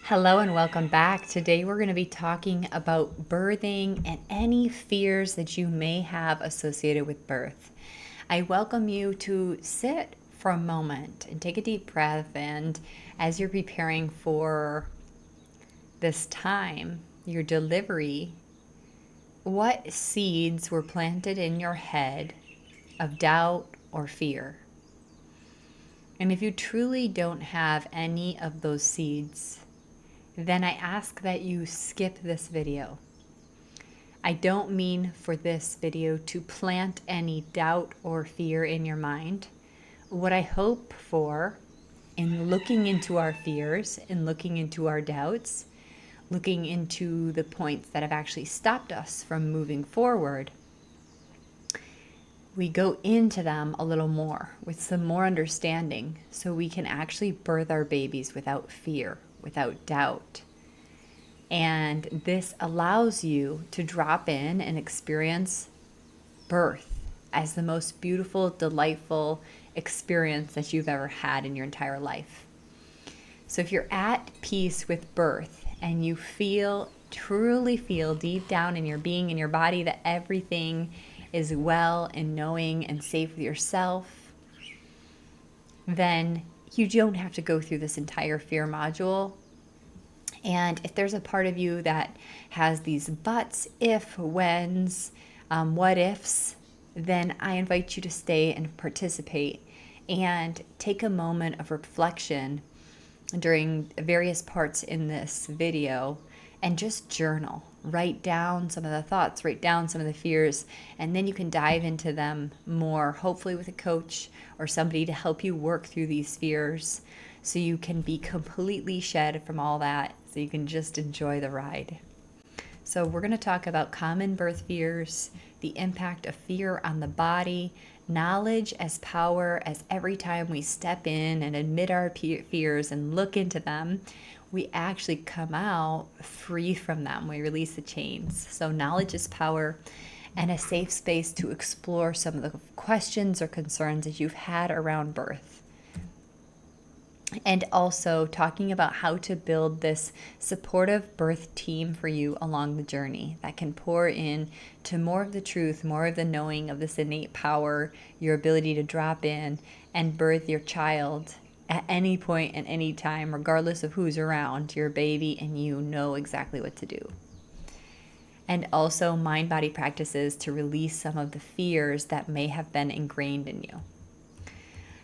Hello and welcome back. Today we're going to be talking about birthing and any fears that you may have associated with birth. I welcome you to sit for a moment and take a deep breath. And as you're preparing for this time, your delivery, what seeds were planted in your head of doubt or fear? And if you truly don't have any of those seeds, then I ask that you skip this video. I don't mean for this video to plant any doubt or fear in your mind. What I hope for in looking into our fears and looking into our doubts, looking into the points that have actually stopped us from moving forward, we go into them a little more with some more understanding so we can actually birth our babies without fear, without doubt. And this allows you to drop in and experience birth as the most beautiful, delightful experience that you've ever had in your entire life. So if you're at peace with birth and you truly feel deep down in your being, in your body, that everything is well and knowing and safe with yourself, then you don't have to go through this entire fear module. And if there's a part of you that has these buts, if, whens, what ifs, then I invite you to stay and participate and take a moment of reflection during various parts in this video and just journal. Write down some of the thoughts, write down some of the fears, and then you can dive into them more, hopefully with a coach or somebody to help you work through these fears so you can be completely shed from all that, so you can just enjoy the ride. So we're going to talk about common birth fears, the impact of fear on the body, knowledge as power, as every time we step in and admit our fears and look into them, we actually come out free from them. We release the chains. So knowledge is power, and a safe space to explore some of the questions or concerns that you've had around birth. And also talking about how to build this supportive birth team for you along the journey that can pour in to more of the truth, more of the knowing of this innate power, your ability to drop in and birth your child at any point and any time, regardless of who's around. Your baby and you know exactly what to do. And also mind-body practices to release some of the fears that may have been ingrained in you.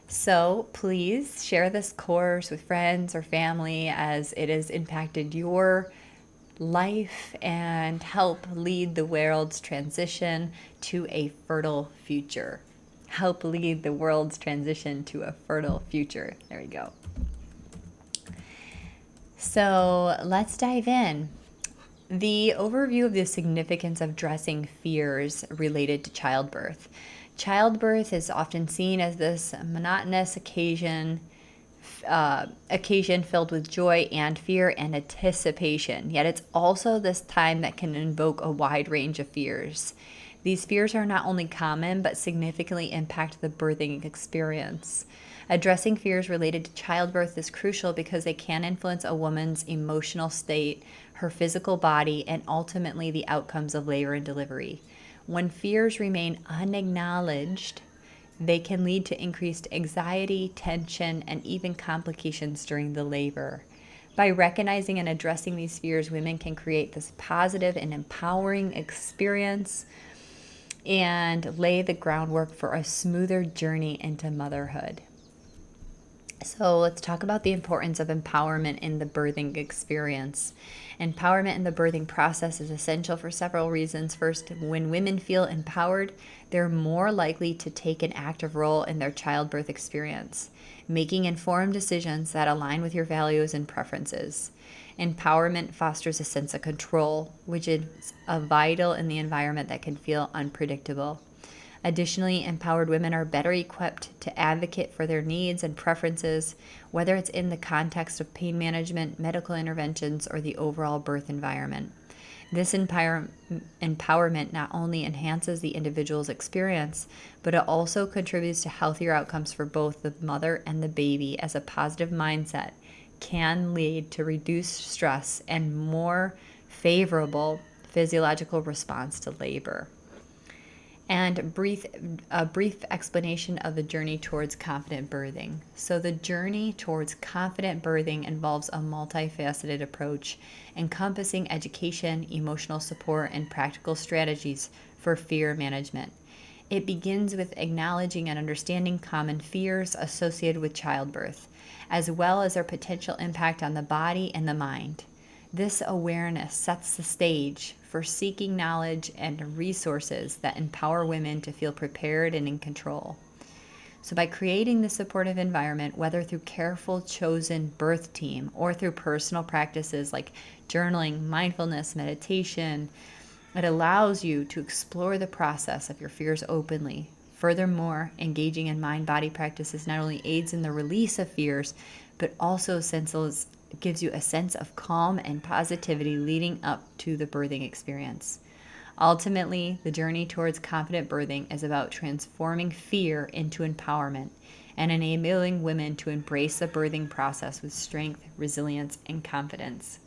So please share this course with friends or family as it has impacted your life and help lead the world's transition to a fertile future. Help lead the world's transition to a fertile future. There we go. So let's dive in. The overview of the significance of addressing fears related to childbirth. Childbirth is often seen as this monotonous occasion filled with joy and fear and anticipation. Yet it's also this time that can invoke a wide range of fears. These fears are not only common, but significantly impact the birthing experience. Addressing fears related to childbirth is crucial because they can influence a woman's emotional state, her physical body, and ultimately the outcomes of labor and delivery. When fears remain unacknowledged, they can lead to increased anxiety, tension, and even complications during the labor. By recognizing and addressing these fears, women can create this positive and empowering experience and lay the groundwork for a smoother journey into motherhood. So let's talk about the importance of empowerment in the birthing experience. Empowerment in the birthing process is essential for several reasons. First, when women feel empowered, they're more likely to take an active role in their childbirth experience, making informed decisions that align with your values and preferences. Empowerment fosters a sense of control, which is vital in the environment that can feel unpredictable. Additionally, empowered women are better equipped to advocate for their needs and preferences, whether it's in the context of pain management, medical interventions, or the overall birth environment. This empowerment not only enhances the individual's experience, but it also contributes to healthier outcomes for both the mother and the baby, as a positive mindset can lead to reduced stress and more favorable physiological response to labor. And a brief explanation of the journey towards confident birthing. So the journey towards confident birthing involves a multifaceted approach encompassing education, emotional support, and practical strategies for fear management. It begins with acknowledging and understanding common fears associated with childbirth, as well as their potential impact on the body and the mind. This awareness sets the stage for seeking knowledge and resources that empower women to feel prepared and in control. So by creating this supportive environment, whether through careful chosen birth team or through personal practices like journaling, mindfulness, meditation, it allows you to explore the process of your fears openly. Furthermore, engaging in mind-body practices not only aids in the release of fears, but also gives you a sense of calm and positivity leading up to the birthing experience. Ultimately, the journey towards confident birthing is about transforming fear into empowerment and enabling women to embrace the birthing process with strength, resilience, and confidence.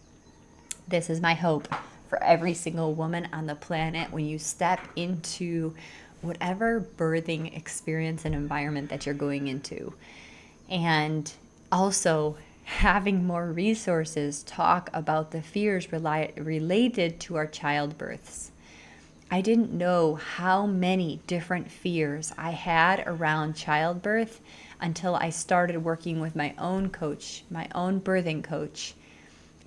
This is my hope for every single woman on the planet when you step into whatever birthing experience and environment that you're going into. And also, having more resources talk about the fears related to our childbirths. I didn't know how many different fears I had around childbirth until I started working with my own coach, my own birthing coach,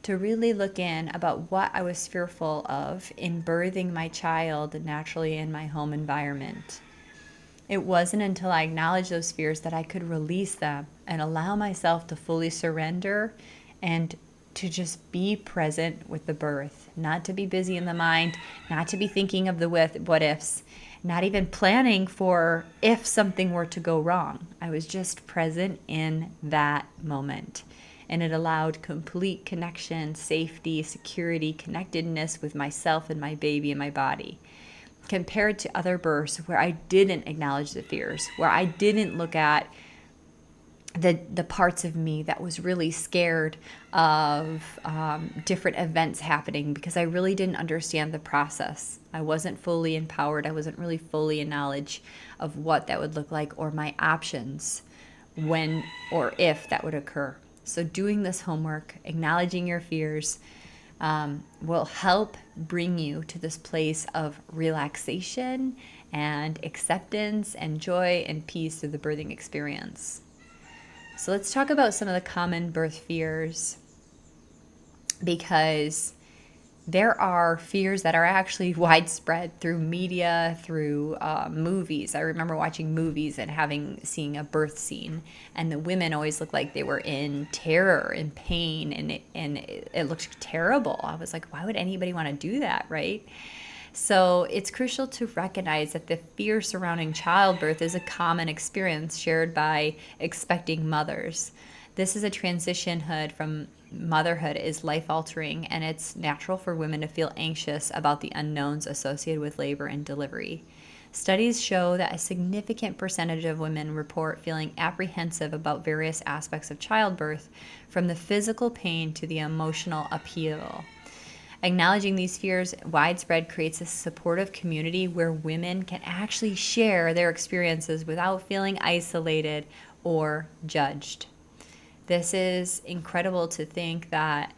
to really look in about what I was fearful of in birthing my child naturally in my home environment. It wasn't until I acknowledged those fears that I could release them and allow myself to fully surrender and to just be present with the birth, not to be busy in the mind, not to be thinking of the what ifs, not even planning for if something were to go wrong. I was just present in that moment. And it allowed complete connection, safety, security, connectedness with myself and my baby and my body. Compared to other births where I didn't acknowledge the fears, where I didn't look at the parts of me that was really scared of different events happening because I really didn't understand the process. I wasn't fully empowered. I wasn't really fully in knowledge of what that would look like or my options when or if that would occur. So doing this homework, acknowledging your fears, will help bring you to this place of relaxation and acceptance and joy and peace through the birthing experience. So let's talk about some of the common birth fears, because there are fears that are actually widespread through media, through movies. I remember watching movies and seeing a birth scene, and the women always looked like they were in terror and pain, and it looked terrible. I was like, why would anybody want to do that, right? So it's crucial to recognize that the fear surrounding childbirth is a common experience shared by expecting mothers. This is a transitionhood from motherhood is life-altering, and it's natural for women to feel anxious about the unknowns associated with labor and delivery. Studies show that a significant percentage of women report feeling apprehensive about various aspects of childbirth, from the physical pain to the emotional upheaval. Acknowledging these fears widespread creates a supportive community where women can actually share their experiences without feeling isolated or judged. This is incredible to think that,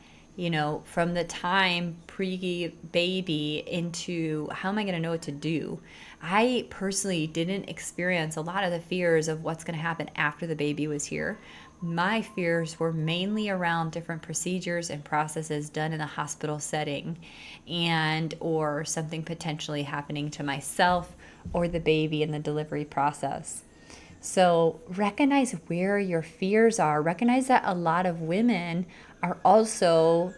from the time pre-baby into how am I going to know what to do? I personally didn't experience a lot of the fears of what's going to happen after the baby was here. My fears were mainly around different procedures and processes done in a hospital setting or something potentially happening to myself or the baby in the delivery process. So recognize where your fears are. Recognize that a lot of women are also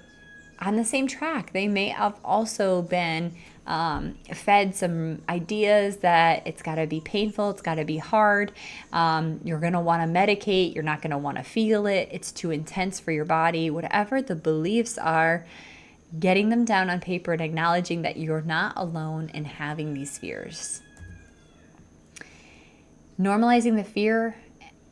on the same track. They may have also been fed some ideas that it's got to be painful, it's got to be hard, you're going to want to medicate, you're not going to want to feel it, it's too intense for your body. Whatever the beliefs are, getting them down on paper and acknowledging that you're not alone in having these fears. Normalizing the fear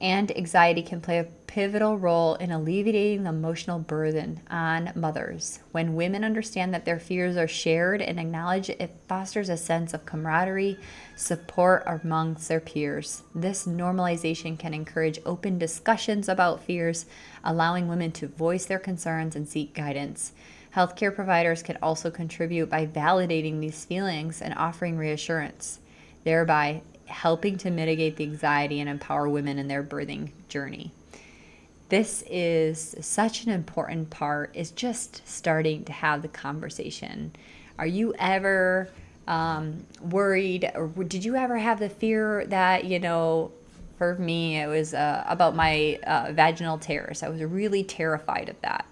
and anxiety can play a pivotal role in alleviating the emotional burden on mothers. When women understand that their fears are shared and acknowledged, it fosters a sense of camaraderie, support amongst their peers. This normalization can encourage open discussions about fears, allowing women to voice their concerns and seek guidance. Healthcare providers can also contribute by validating these feelings and offering reassurance, thereby helping to mitigate the anxiety and empower women in their birthing journey. This is such an important part, is just starting to have the conversation. Are you ever worried, or did you ever have the fear that, for me, it was about my vaginal tears. I was really terrified of that.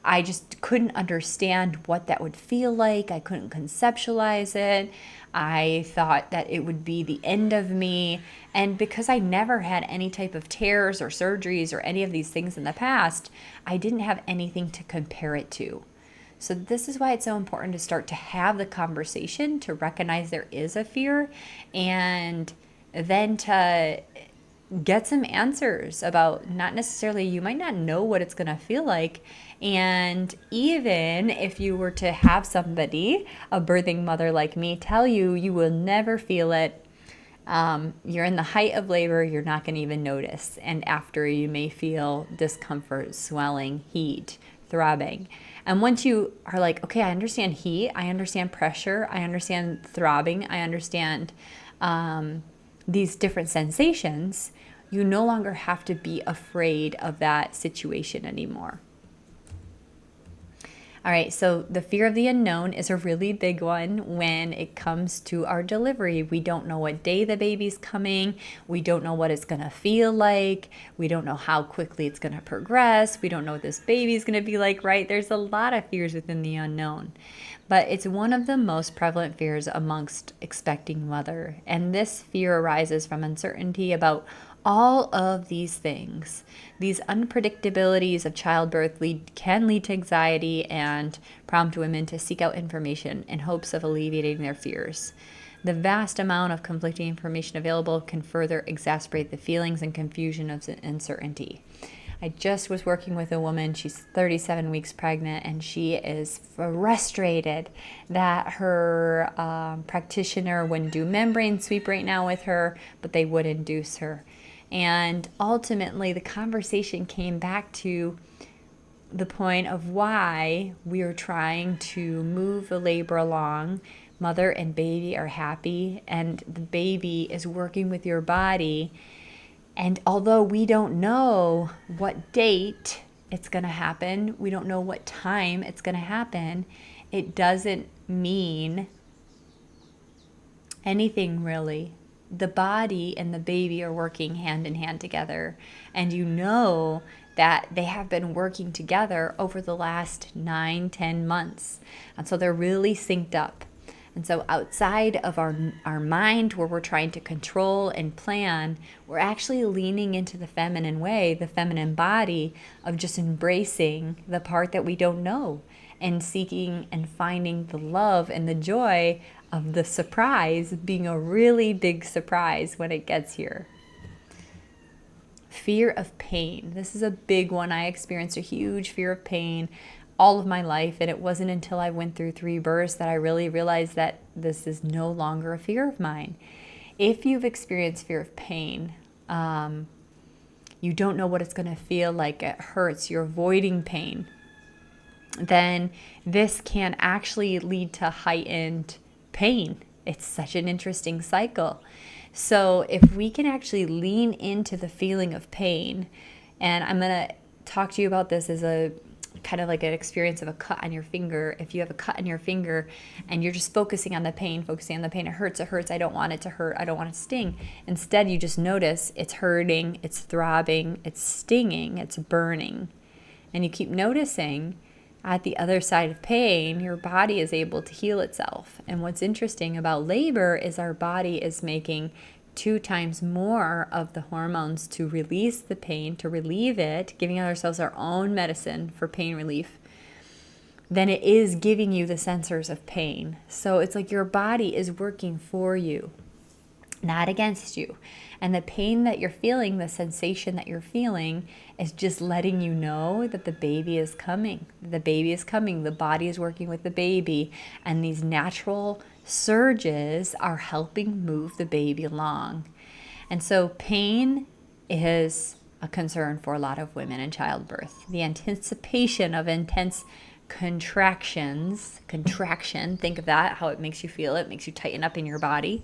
I just couldn't understand what that would feel like. I couldn't conceptualize it. I thought that it would be the end of me. And because I never had any type of tears or surgeries or any of these things in the past, I didn't have anything to compare it to. So this is why it's so important to start to have the conversation, to recognize there is a fear, and then to get some answers about, not necessarily, you might not know what it's going to feel like. And even if you were to have somebody, a birthing mother like me, tell you you will never feel it, you're in the height of labor, you're not going to even notice. And after, you may feel discomfort, swelling, heat, throbbing. And once you are like, okay, I understand heat, I understand pressure, I understand throbbing, I understand these different sensations, you no longer have to be afraid of that situation anymore. All right, so the fear of the unknown is a really big one when it comes to our delivery. We don't know what day the baby's coming. We don't know what it's going to feel like. We don't know how quickly it's going to progress. We don't know what this baby's going to be like, right? There's a lot of fears within the unknown. But it's one of the most prevalent fears amongst expecting mother. And this fear arises from uncertainty about all of these things. These unpredictabilities of childbirth can lead to anxiety and prompt women to seek out information in hopes of alleviating their fears. The vast amount of conflicting information available can further exacerbate the feelings and confusion of uncertainty. I just was working with a woman, she's 37 weeks pregnant, and she is frustrated that her practitioner wouldn't do membrane sweep right now with her, but they would induce her. And ultimately, the conversation came back to the point of why we are trying to move the labor along. Mother and baby are happy, and the baby is working with your body. And although we don't know what date it's going to happen, we don't know what time it's going to happen, it doesn't mean anything really. The body and the baby are working hand in hand together, and you know that they have been working together over the last 9-10 months, and so they're really synced up. And so outside of our mind, where we're trying to control and plan, we're actually leaning into the feminine way, the feminine body, of just embracing the part that we don't know and seeking and finding the love and the joy of the surprise being a really big surprise when it gets here. Fear of pain. This is a big one. I experienced a huge fear of pain all of my life, and it wasn't until I went through 3 births that I really realized that this is no longer a fear of mine. If you've experienced fear of pain, you don't know what it's going to feel like, it hurts, you're avoiding pain, then this can actually lead to heightened pain. It's such an interesting cycle. So if we can actually lean into the feeling of pain, and I'm going to talk to you about this as a kind of like an experience of a cut on your finger. If you have a cut on your finger and you're just focusing on the pain, it hurts, I don't want it to hurt, I don't want it to sting. Instead, you just notice it's hurting, it's throbbing, it's stinging, it's burning. And you keep noticing at the other side of pain, your body is able to heal itself. And what's interesting about labor is our body is making 2 times more of the hormones to release the pain, to relieve it, giving ourselves our own medicine for pain relief, than it is giving you the sensors of pain. So it's like your body is working for you. not against you. And the pain that you're feeling, the sensation that you're feeling, is just letting you know that the baby is coming. The baby is coming. The body is working with the baby. And these natural surges are helping move the baby along. And so pain is a concern for a lot of women in childbirth. The anticipation of intense contraction, think of that, how it makes you feel. It makes you tighten up in your body.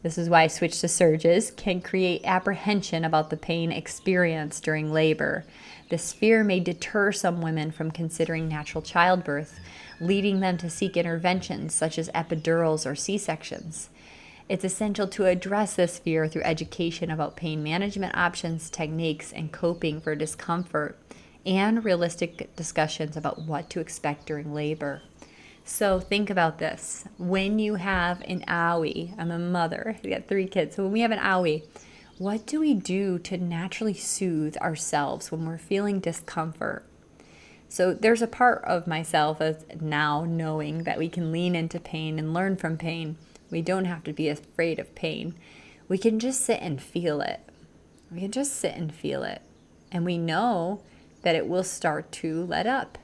This is why switch to surges can create apprehension about the pain experienced during labor. This fear may deter some women from considering natural childbirth, leading them to seek interventions such as epidurals or C-sections. It's essential to address this fear through education about pain management options, techniques, and coping for discomfort, and realistic discussions about what to expect during labor. So think about this. When you have an owie, I'm a mother, I got 3 kids. So when we have an owie, what do we do to naturally soothe ourselves when we're feeling discomfort? So there's a part of myself as now knowing that we can lean into pain and learn from pain. We don't have to be afraid of pain. We can just sit and feel it. We can just sit and feel it. And we know that it will start to let up.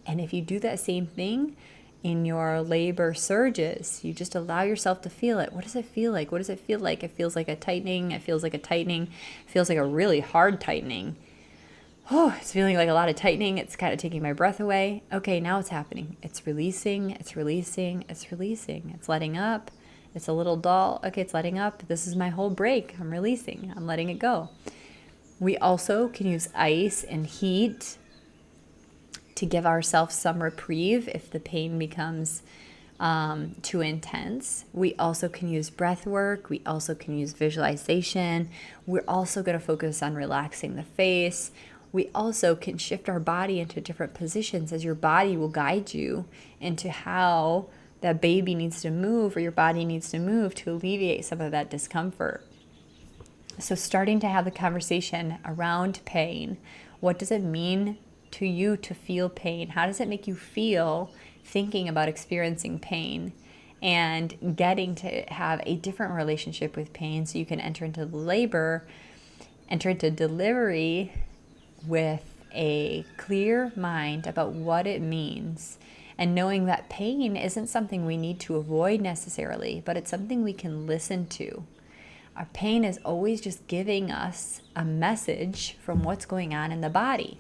And if you do that same thing in your labor surges, you just allow yourself to feel it. What does it feel like? What does it feel like? It feels like a tightening. It feels like a tightening. It feels like a really hard tightening. Oh, it's feeling like a lot of tightening. It's kind of taking my breath away. Okay, now it's happening. It's releasing. It's releasing. It's releasing. It's letting up. It's a little dull. Okay, it's letting up. This is my whole break. I'm releasing. I'm letting it go. We also can use ice and heat to give ourselves some reprieve if the pain becomes too intense. We also can use breath work. We also can use visualization. We're also going to focus on relaxing the face. We also can shift our body into different positions as your body will guide you into how that baby needs to move or your body needs to move to alleviate some of that discomfort. So starting to have the conversation around pain. What does it mean to you to feel pain? How does it make you feel thinking about experiencing pain? And getting to have a different relationship with pain so you can enter into labor, enter into delivery with a clear mind about what it means. And knowing that pain isn't something we need to avoid necessarily, but it's something we can listen to. Our pain is always just giving us a message from what's going on in the body.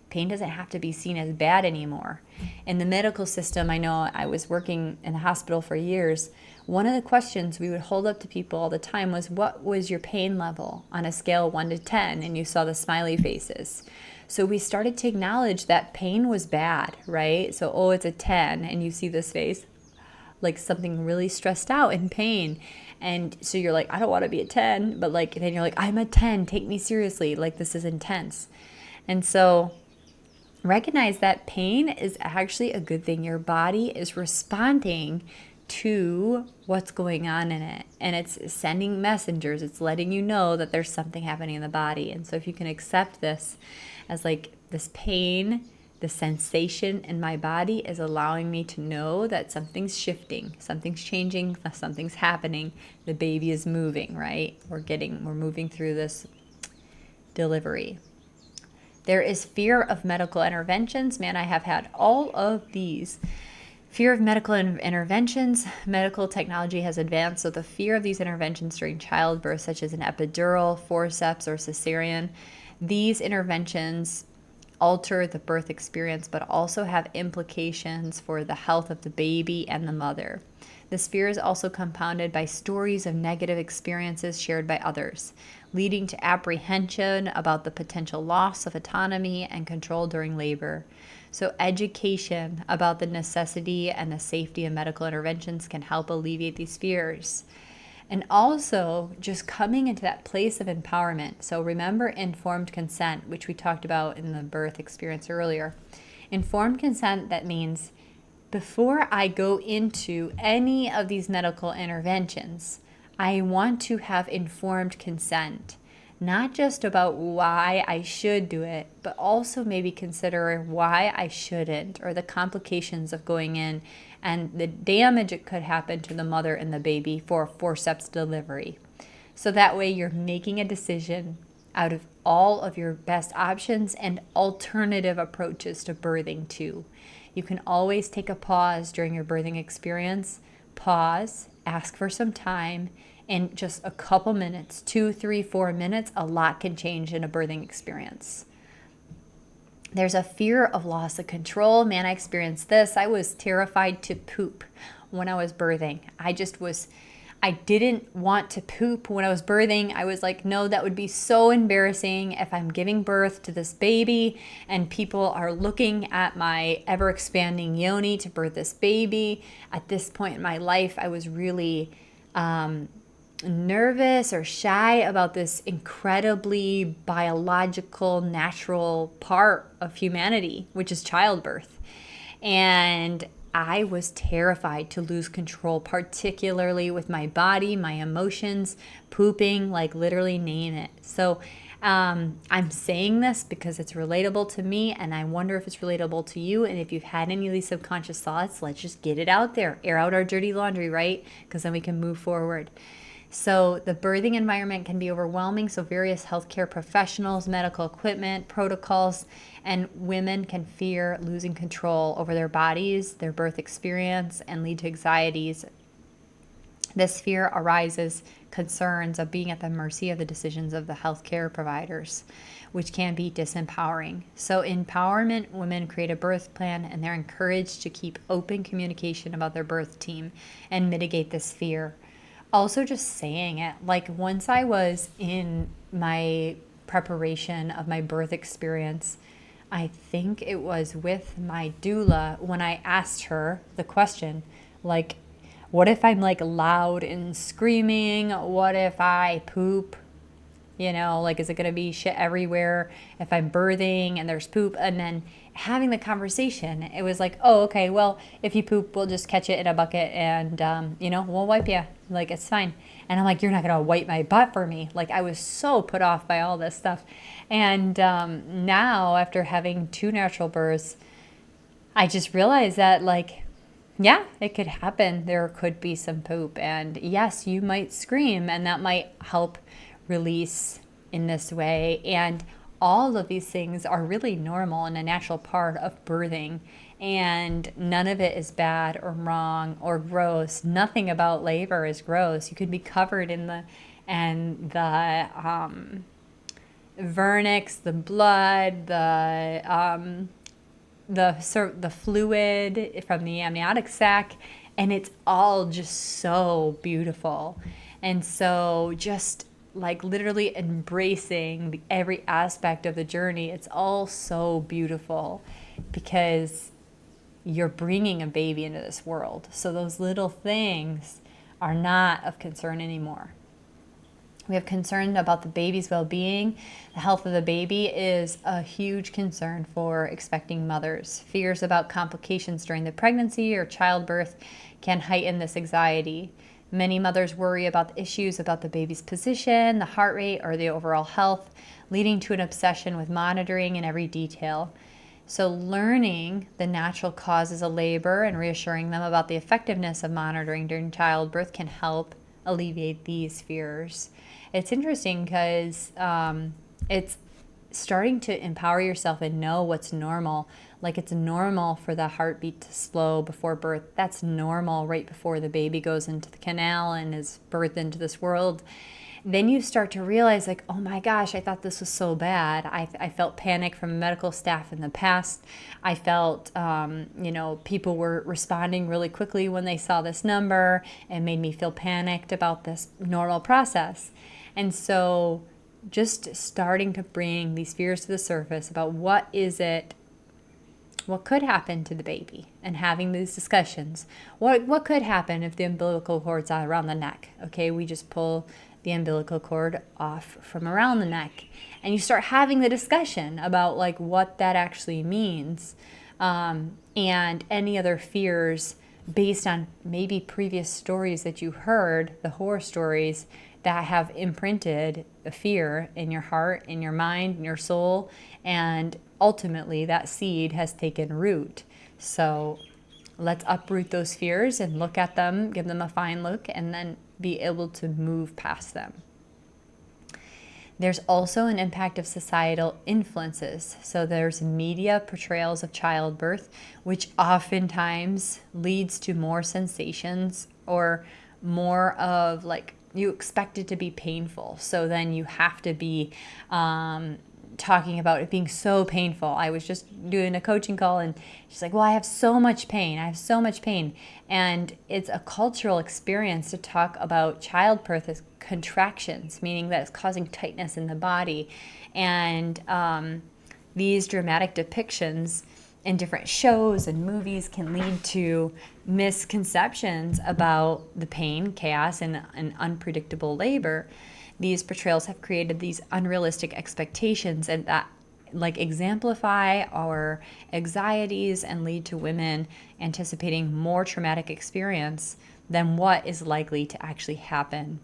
Pain doesn't have to be seen as bad anymore. In the medical system, I know I was working in the hospital for years. One of the questions we would hold up to people all the time was, what was your pain level on a scale of 1 to 10? And you saw the smiley faces. So we started to acknowledge that pain was bad, right? So, oh, it's a 10, and you see this face, like something really stressed out in pain. And so you're like, I don't want to be a 10, but like, then you're like, I'm a 10, take me seriously. Like, this is intense. And so recognize that pain is actually a good thing. Your body is responding to what's going on in it. And it's sending messengers. It's letting you know that there's something happening in the body. And so if you can accept this as like this pain, the sensation in my body is allowing me to know that something's shifting, something's changing, something's happening. The baby is moving, right? We're moving through this delivery. There is fear of medical interventions. Man, I have had all of these. Fear of medical interventions. Medical technology has advanced, so the fear of these interventions during childbirth, such as an epidural, forceps, or cesarean, these interventions alter the birth experience, but also have implications for the health of the baby and the mother. This fear is also compounded by stories of negative experiences shared by others, leading to apprehension about the potential loss of autonomy and control during labor. So education about the necessity and the safety of medical interventions can help alleviate these fears. And also just coming into that place of empowerment. So remember informed consent, which we talked about in the birth experience earlier. Informed consent, that means before I go into any of these medical interventions, I want to have informed consent, not just about why I should do it, but also maybe consider why I shouldn't, or the complications of going in and the damage it could happen to the mother and the baby for forceps delivery. So that way you're making a decision out of all of your best options and alternative approaches to birthing too. You can always take a pause during your birthing experience, pause, ask for some time, and just a couple minutes, 2, 3, 4 minutes, a lot can change in a birthing experience. There's a fear of loss of control. Man, I experienced this. I was terrified to poop when I was birthing. I didn't want to poop when I was birthing. I was like, no, that would be so embarrassing if I'm giving birth to this baby and people are looking at my ever expanding yoni to birth this baby. At this point in my life, I was really nervous or shy about this incredibly biological, natural part of humanity, which is childbirth. And I was terrified to lose control, particularly with my body, my emotions, pooping, like literally name it. So I'm saying this because it's relatable to me, and I wonder if it's relatable to you. And if you've had any of these subconscious thoughts, let's just get it out there, air out our dirty laundry, right? Because then we can move forward. So the birthing environment can be overwhelming. So various healthcare professionals, medical equipment, protocols, and women can fear losing control over their bodies, their birth experience, and lead to anxieties. This fear arises concerns of being at the mercy of the decisions of the healthcare providers, which can be disempowering. So empowerment, women create a birth plan and they're encouraged to keep open communication about their birth team and mitigate this fear. Also just saying it, like once I was in my preparation of my birth experience, I think it was with my doula when I asked her the question, like, what if I'm like loud and screaming? What if I poop? You know, like, is it going to be shit everywhere if I'm birthing and there's poop? And then having the conversation, it was like, oh, okay, well, if you poop, we'll just catch it in a bucket and, we'll wipe you. Like, it's fine. And I'm like, you're not going to wipe my butt for me. Like, I was so put off by all this stuff. And now, after having 2 natural births, I just realized that, like, yeah, it could happen. There could be some poop. And yes, you might scream, and that might help release in this way. And all of these things are really normal and a natural part of birthing. And none of it is bad or wrong or gross. Nothing about labor is gross. You could be covered in the vernix, the blood, the fluid from the amniotic sac, and it's all just so beautiful. And so just like literally embracing every aspect of the journey, it's all so beautiful because you're bringing a baby into this world. So those little things are not of concern anymore. We have concern about the baby's well-being. The health of the baby is a huge concern for expecting mothers. Fears about complications during the pregnancy or childbirth can heighten this anxiety. Many mothers worry about the issues about the baby's position, the heart rate, or the overall health, leading to an obsession with monitoring in every detail. So learning the natural causes of labor and reassuring them about the effectiveness of monitoring during childbirth can help alleviate these fears. It's interesting because it's starting to empower yourself and know what's normal. Like, it's normal for the heartbeat to slow before birth. That's normal right before the baby goes into the canal and is birthed into this world. Then you start to realize, like, oh my gosh, I thought this was so bad. I felt panic from medical staff in the past. I felt, people were responding really quickly when they saw this number and made me feel panicked about this normal process. And so just starting to bring these fears to the surface about what could happen to the baby, and having these discussions. What could happen if the umbilical cord's around the neck? Okay, we just pull the umbilical cord off from around the neck, and you start having the discussion about like what that actually means, and any other fears based on maybe previous stories that you heard, the horror stories that have imprinted a fear in your heart, in your mind, in your soul, and ultimately that seed has taken root. So let's uproot those fears and look at them, give them a fine look, and then be able to move past them. There's also an impact of societal influences. So there's media portrayals of childbirth, which oftentimes leads to more sensations or more of like you expect it to be painful. So then you have to be talking about it being so painful. I was just doing a coaching call and she's like, well, I have so much pain. I have so much pain. And it's a cultural experience to talk about childbirth as contractions, meaning that it's causing tightness in the body. And these dramatic depictions in different shows and movies can lead to misconceptions about the pain, chaos, and unpredictable labor. These portrayals have created these unrealistic expectations and that like exemplify our anxieties and lead to women anticipating more traumatic experience than what is likely to actually happen.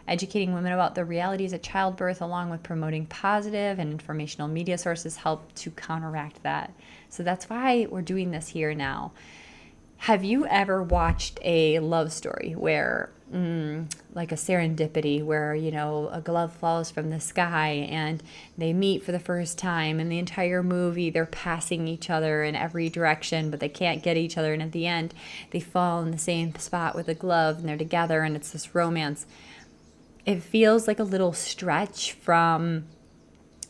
Educating women about the realities of childbirth, along with promoting positive and informational media sources, help to counteract that. So that's why we're doing this here now. Have you ever watched a love story where, like a serendipity, where, you know, a glove falls from the sky and they meet for the first time, and the entire movie they're passing each other in every direction, but they can't get each other, and at the end they fall in the same spot with a glove and they're together and it's this romance? It feels like a little stretch from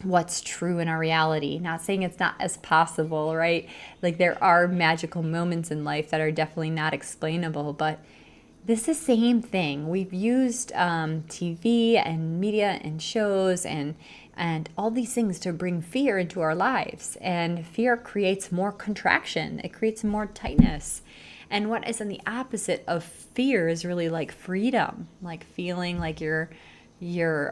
what's true in our reality. Not saying it's not as possible, right? Like there are magical moments in life that are definitely not explainable, but this is the same thing. We've used TV and media and shows and all these things to bring fear into our lives, and fear creates more contraction. It creates more tightness. And what is on the opposite of fear is really like freedom, like feeling like you're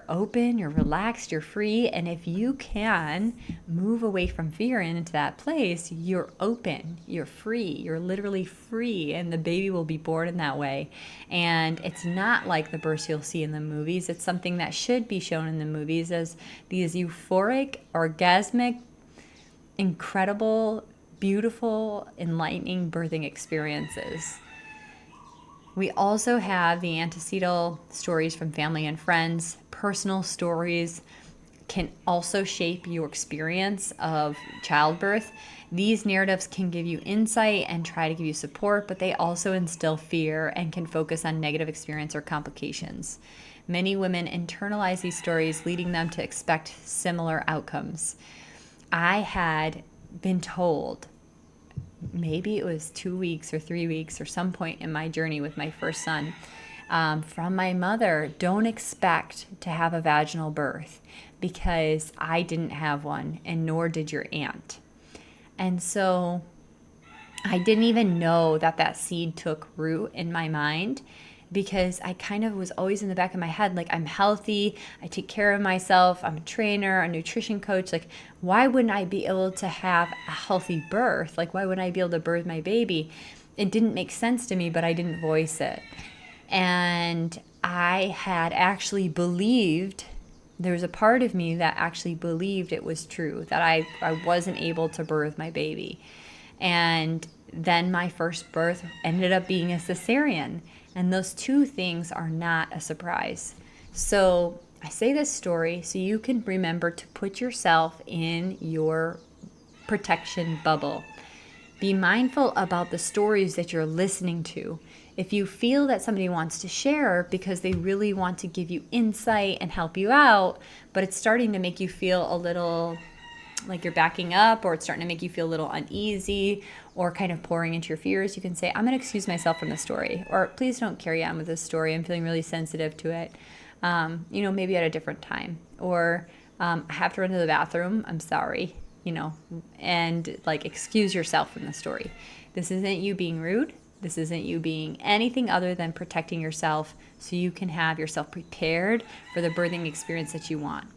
open, you're relaxed, you're free. And if you can move away from fear and into that place, you're open, you're free, you're literally free, and the baby will be born in that way. And it's not like the births you'll see in the movies. It's something that should be shown in the movies as these euphoric, orgasmic, incredible, beautiful, enlightening birthing experiences. We also have the antecedent stories from family and friends. Personal stories can also shape your experience of childbirth. These narratives can give you insight and try to give you support, but they also instill fear and can focus on negative experience or complications. Many women internalize these stories, leading them to expect similar outcomes. I had been told, maybe it was 2 weeks or 3 weeks or some point in my journey with my first son, from my mother, don't expect to have a vaginal birth because I didn't have one, and nor did your aunt. And so I didn't even know that that seed took root in my mind, because I kind of was always in the back of my head, like, I'm healthy, I take care of myself, I'm a trainer, a nutrition coach. Like, why wouldn't I be able to have a healthy birth? Like, why wouldn't I be able to birth my baby? It didn't make sense to me, but I didn't voice it. And I had actually believed, there was a part of me that actually believed it was true, that I wasn't able to birth my baby. And then my first birth ended up being a cesarean. And those two things are not a surprise. So I say this story so you can remember to put yourself in your protection bubble. Be mindful about the stories that you're listening to. If you feel that somebody wants to share because they really want to give you insight and help you out, but it's starting to make you feel a little like you're backing up, or it's starting to make you feel a little uneasy or kind of pouring into your fears, you can say, I'm going to excuse myself from the story, or please don't carry on with this story. I'm feeling really sensitive to it. Maybe at a different time, or I have to run to the bathroom. I'm sorry, and like excuse yourself from the story. This isn't you being rude. This isn't you being anything other than protecting yourself so you can have yourself prepared for the birthing experience that you want.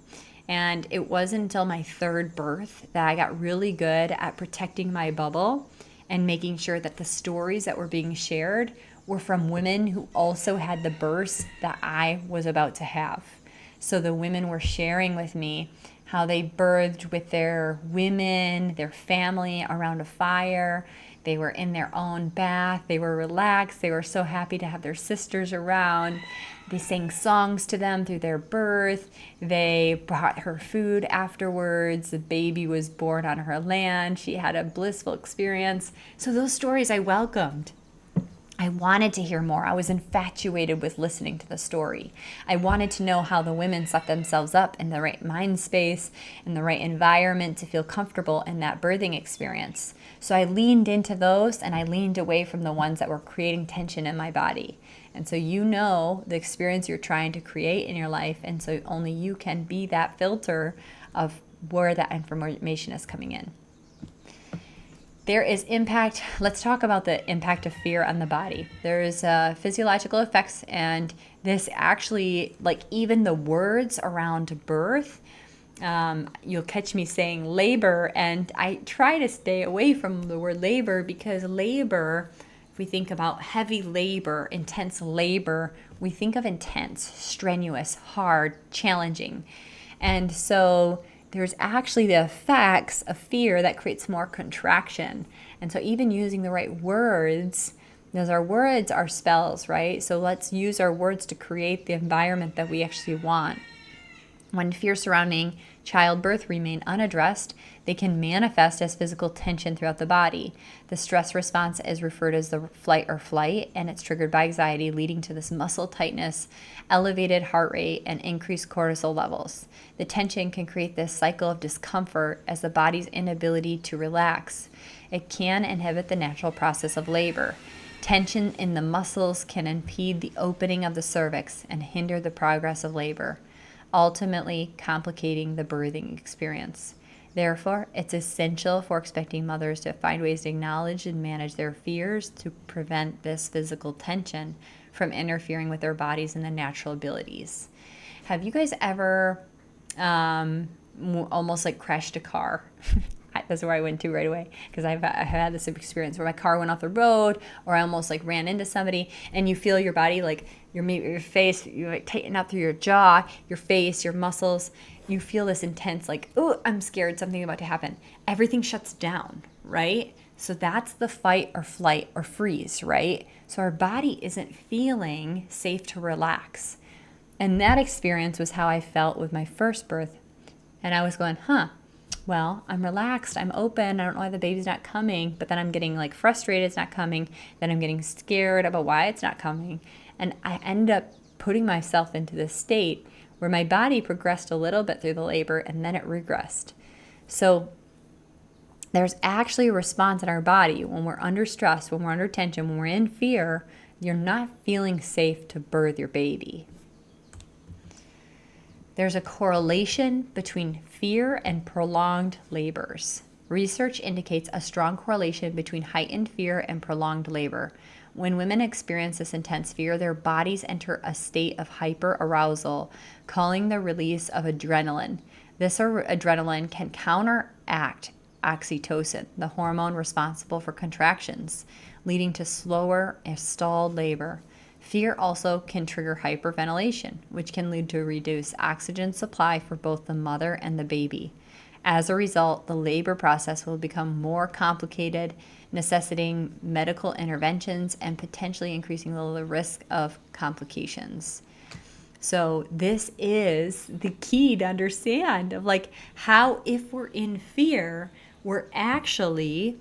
And it wasn't until my third birth that I got really good at protecting my bubble and making sure that the stories that were being shared were from women who also had the births that I was about to have. So the women were sharing with me how they birthed with their women, their family around a fire. They were in their own bath. They were relaxed. They were so happy to have their sisters around. They sang songs to them through their birth. They brought her food afterwards. The baby was born on her land. She had a blissful experience. So those stories I welcomed. I wanted to hear more. I was infatuated with listening to the story. I wanted to know how the women set themselves up in the right mind space, in the right environment to feel comfortable in that birthing experience. So I leaned into those and I leaned away from the ones that were creating tension in my body. And so you know the experience you're trying to create in your life, and so only you can be that filter of where that information is coming in. There is impact. Let's talk about the impact of fear on the body. There's physiological effects, and this actually, like even the words around birth, you'll catch me saying labor, and I try to stay away from the word labor because labor, if we think about heavy labor, intense labor, we think of intense, strenuous, hard, challenging. And so there's actually the effects of fear that creates more contraction. And so even using the right words, because our words are spells, right? So let's use our words to create the environment that we actually want. When fear surrounding childbirth remain unaddressed, they can manifest as physical tension throughout the body. The stress response is referred as the flight or flight, and it's triggered by anxiety, leading to this muscle tightness, elevated heart rate, and increased cortisol levels. The tension can create this cycle of discomfort as the body's inability to relax. It can inhibit the natural process of labor. Tension in the muscles can impede the opening of the cervix and hinder the progress of labor, ultimately complicating the birthing experience. Therefore, it's essential for expecting mothers to find ways to acknowledge and manage their fears to prevent this physical tension from interfering with their bodies and the natural abilities. Have you guys ever almost like crashed a car? That's where I went to right away, because I've had this experience where my car went off the road, or I almost like ran into somebody, and you feel your body, like your face, you like tighten up through your jaw, your face, your muscles. You feel this intense, like, oh, I'm scared, something about to happen. Everything shuts down, right? So that's the fight or flight or freeze, right? So our body isn't feeling safe to relax. And that experience was how I felt with my first birth. And I was going, well, I'm relaxed, I'm open, I don't know why the baby's not coming, but then I'm getting like frustrated it's not coming, then I'm getting scared about why it's not coming, and I end up putting myself into this state where my body progressed a little bit through the labor and then it regressed. So there's actually a response in our body when we're under stress, when we're under tension, when we're in fear. You're not feeling safe to birth your baby. There's a correlation between fear and prolonged labors. Research indicates a strong correlation between heightened fear and prolonged labor. When women experience this intense fear, their bodies enter a state of hyperarousal, calling the release of adrenaline. This adrenaline can counteract oxytocin, the hormone responsible for contractions, leading to slower and stalled labor. Fear also can trigger hyperventilation, which can lead to a reduced oxygen supply for both the mother and the baby. As a result, the labor process will become more complicated, necessitating medical interventions and potentially increasing the risk of complications. So this is the key to understand of like how, if we're in fear, we're actually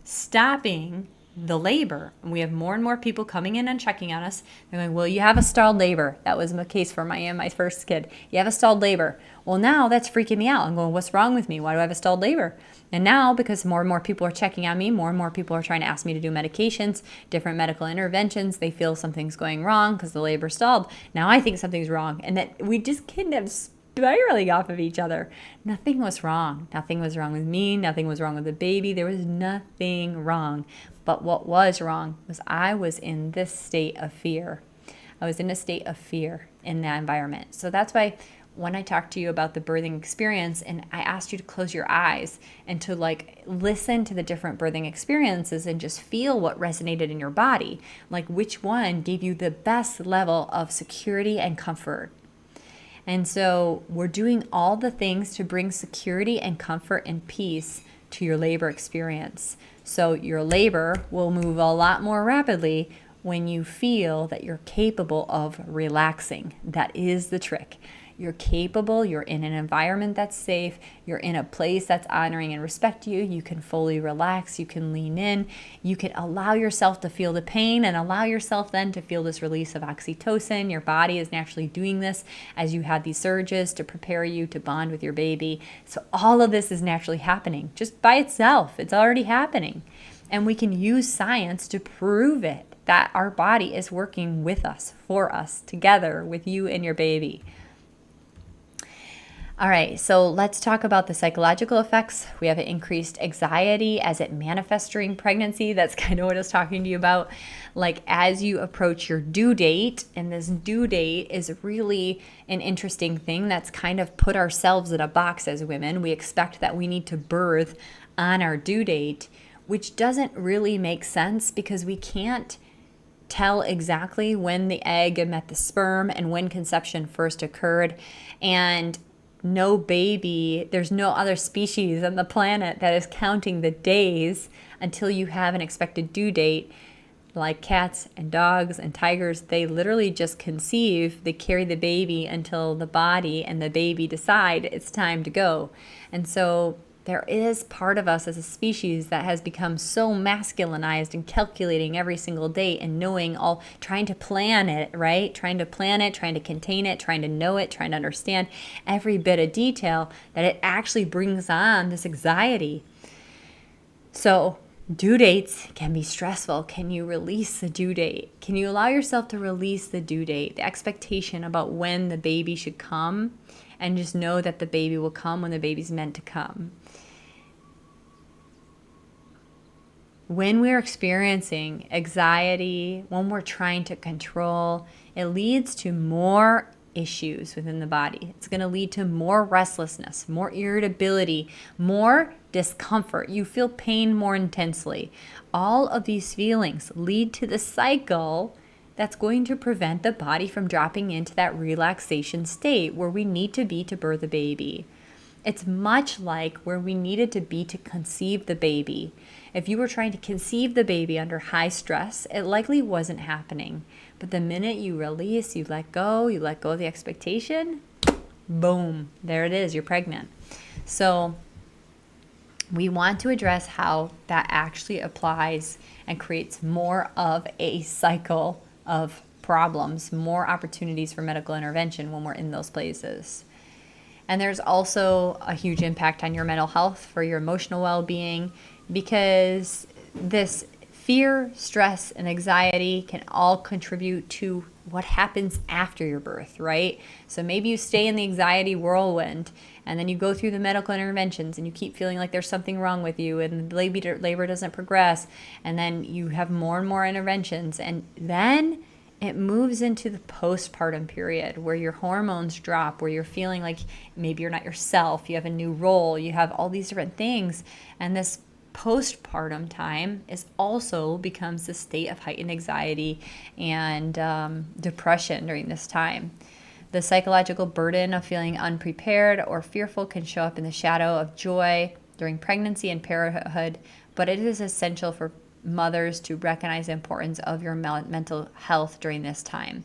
stopping the labor. And we have more and more people coming in and checking on us. They're going, well, you have a stalled labor. That was the case for my first kid. You have a stalled labor. Well, now that's freaking me out. I'm going, what's wrong with me? Why do I have a stalled labor? And now, because more and more people are checking on me, more and more people are trying to ask me to do medications, different medical interventions. They feel something's going wrong because the labor stalled. Now I think something's wrong. And that we just kind of spiraling off of each other. Nothing was wrong. Nothing was wrong with me. Nothing was wrong with the baby. There was nothing wrong. But what was wrong was I was in this state of fear. I was in a state of fear in that environment. So that's why when I talked to you about the birthing experience and I asked you to close your eyes and to like listen to the different birthing experiences and just feel what resonated in your body, like which one gave you the best level of security and comfort. And so we're doing all the things to bring security and comfort and peace to your labor experience. So your labor will move a lot more rapidly when you feel that you're capable of relaxing. That is the trick. You're capable, you're in an environment that's safe, you're in a place that's honoring and respect you, you can fully relax, you can lean in, you can allow yourself to feel the pain and allow yourself then to feel this release of oxytocin. Your body is naturally doing this as you have these surges to prepare you to bond with your baby. So all of this is naturally happening just by itself. It's already happening. And we can use science to prove it, that our body is working with us, for us, together with you and your baby. All right, so let's talk about the psychological effects. We have an increased anxiety as it manifests during pregnancy. That's kind of what I was talking to you about. Like as you approach your due date, and this due date is really an interesting thing that's kind of put ourselves in a box as women. We expect that we need to birth on our due date, which doesn't really make sense because we can't tell exactly when the egg met the sperm and when conception first occurred. And no baby, there's no other species on the planet that is counting the days until you have an expected due date. Like cats and dogs and tigers, they literally just conceive, they carry the baby until the body and the baby decide it's time to go. And so there is part of us as a species that has become so masculinized and calculating every single day and knowing all, trying to plan it, right? Trying to plan it, trying to contain it, trying to know it, trying to understand every bit of detail, that it actually brings on this anxiety. So due dates can be stressful. Can you release the due date? Can you allow yourself to release the due date, the expectation about when the baby should come, and just know that the baby will come when the baby's meant to come? When we're experiencing anxiety, when we're trying to control, it leads to more issues within the body. It's going to lead to more restlessness, more irritability, more discomfort. You feel pain more intensely. All of these feelings lead to the cycle that's going to prevent the body from dropping into that relaxation state where we need to be to birth a baby. It's much like where we needed to be to conceive the baby. If you were trying to conceive the baby under high stress, it likely wasn't happening. But the minute you release, you let go of the expectation, boom, there it is, you're pregnant. So we want to address how that actually applies and creates more of a cycle of problems, more opportunities for medical intervention when we're in those places. And there's also a huge impact on your mental health, for your emotional well-being, because this fear, stress, and anxiety can all contribute to what happens after your birth, right? So maybe you stay in the anxiety whirlwind and then you go through the medical interventions and you keep feeling like there's something wrong with you and labor doesn't progress, and then you have more and more interventions, and then it moves into the postpartum period where your hormones drop, where you're feeling like maybe you're not yourself, you have a new role, you have all these different things. And this postpartum time is also becomes the state of heightened anxiety and depression during this time. The psychological burden of feeling unprepared or fearful can show up in the shadow of joy during pregnancy and parenthood, but it is essential for mothers to recognize the importance of your mental health during this time.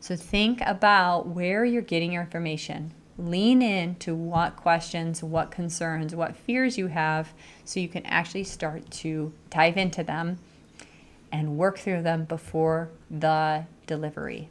So think about where you're getting your information. Lean into what questions, what concerns, what fears you have, so you can actually start to dive into them and work through them before the delivery.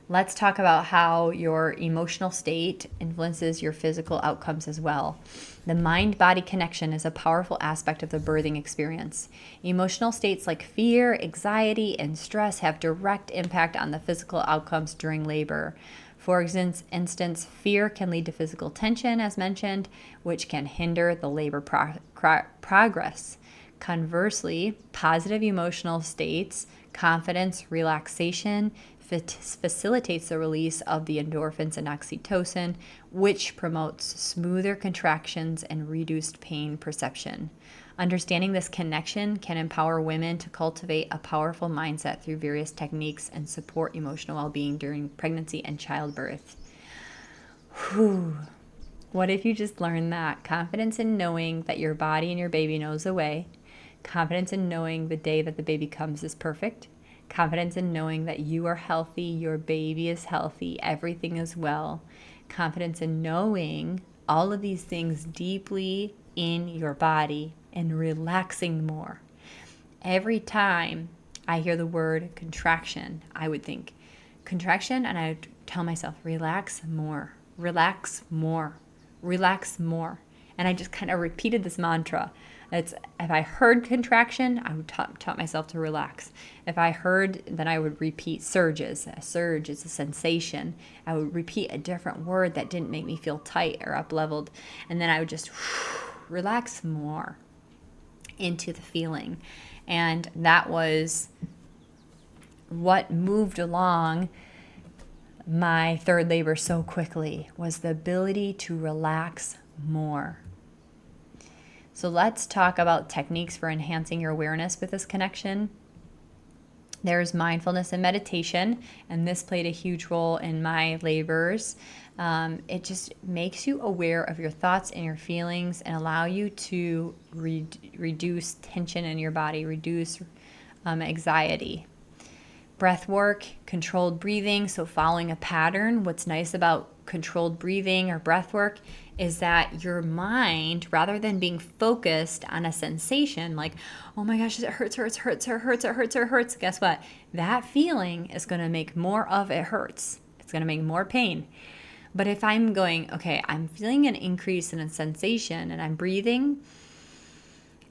Let's talk about how your emotional state influences your physical outcomes as well. The mind-body connection is a powerful aspect of the birthing experience. Emotional states like fear, anxiety, and stress have direct impact on the physical outcomes during labor. For instance, fear can lead to physical tension, as mentioned, which can hinder the labor progress. Conversely, positive emotional states, confidence, relaxation, facilitates the release of the endorphins and oxytocin, which promotes smoother contractions and reduced pain perception. Understanding this connection can empower women to cultivate a powerful mindset through various techniques and support emotional well-being during pregnancy and childbirth. Whew. What if you just learned that? Confidence in knowing that your body and your baby knows the way. Confidence in knowing the day that the baby comes is perfect. Confidence in knowing that you are healthy, your baby is healthy, everything is well. Confidence in knowing all of these things deeply in your body and relaxing more. Every time I hear the word contraction, I would think contraction, and I would tell myself, relax more, relax more, relax more. And I just kind of repeated this mantra. It's, if I heard contraction, I would taught myself to relax. If I heard, then I would repeat surges. A surge is a sensation. I would repeat a different word that didn't make me feel tight or up leveled. And then I would just relax more into the feeling. And that was what moved along my third labor so quickly, was the ability to relax more. So let's talk about techniques for enhancing your awareness with this connection. There's mindfulness and meditation, and this played a huge role in my labors. It just makes you aware of your thoughts and your feelings and allow you to reduce tension in your body, reduce anxiety. Breath work, controlled breathing, so following a pattern. What's nice about controlled breathing or breath work is that your mind, rather than being focused on a sensation like, oh my gosh, it hurts, guess what? That feeling is going to make more of it hurts. It's going to make more pain. But if I'm going, okay, I'm feeling an increase in a sensation and I'm breathing,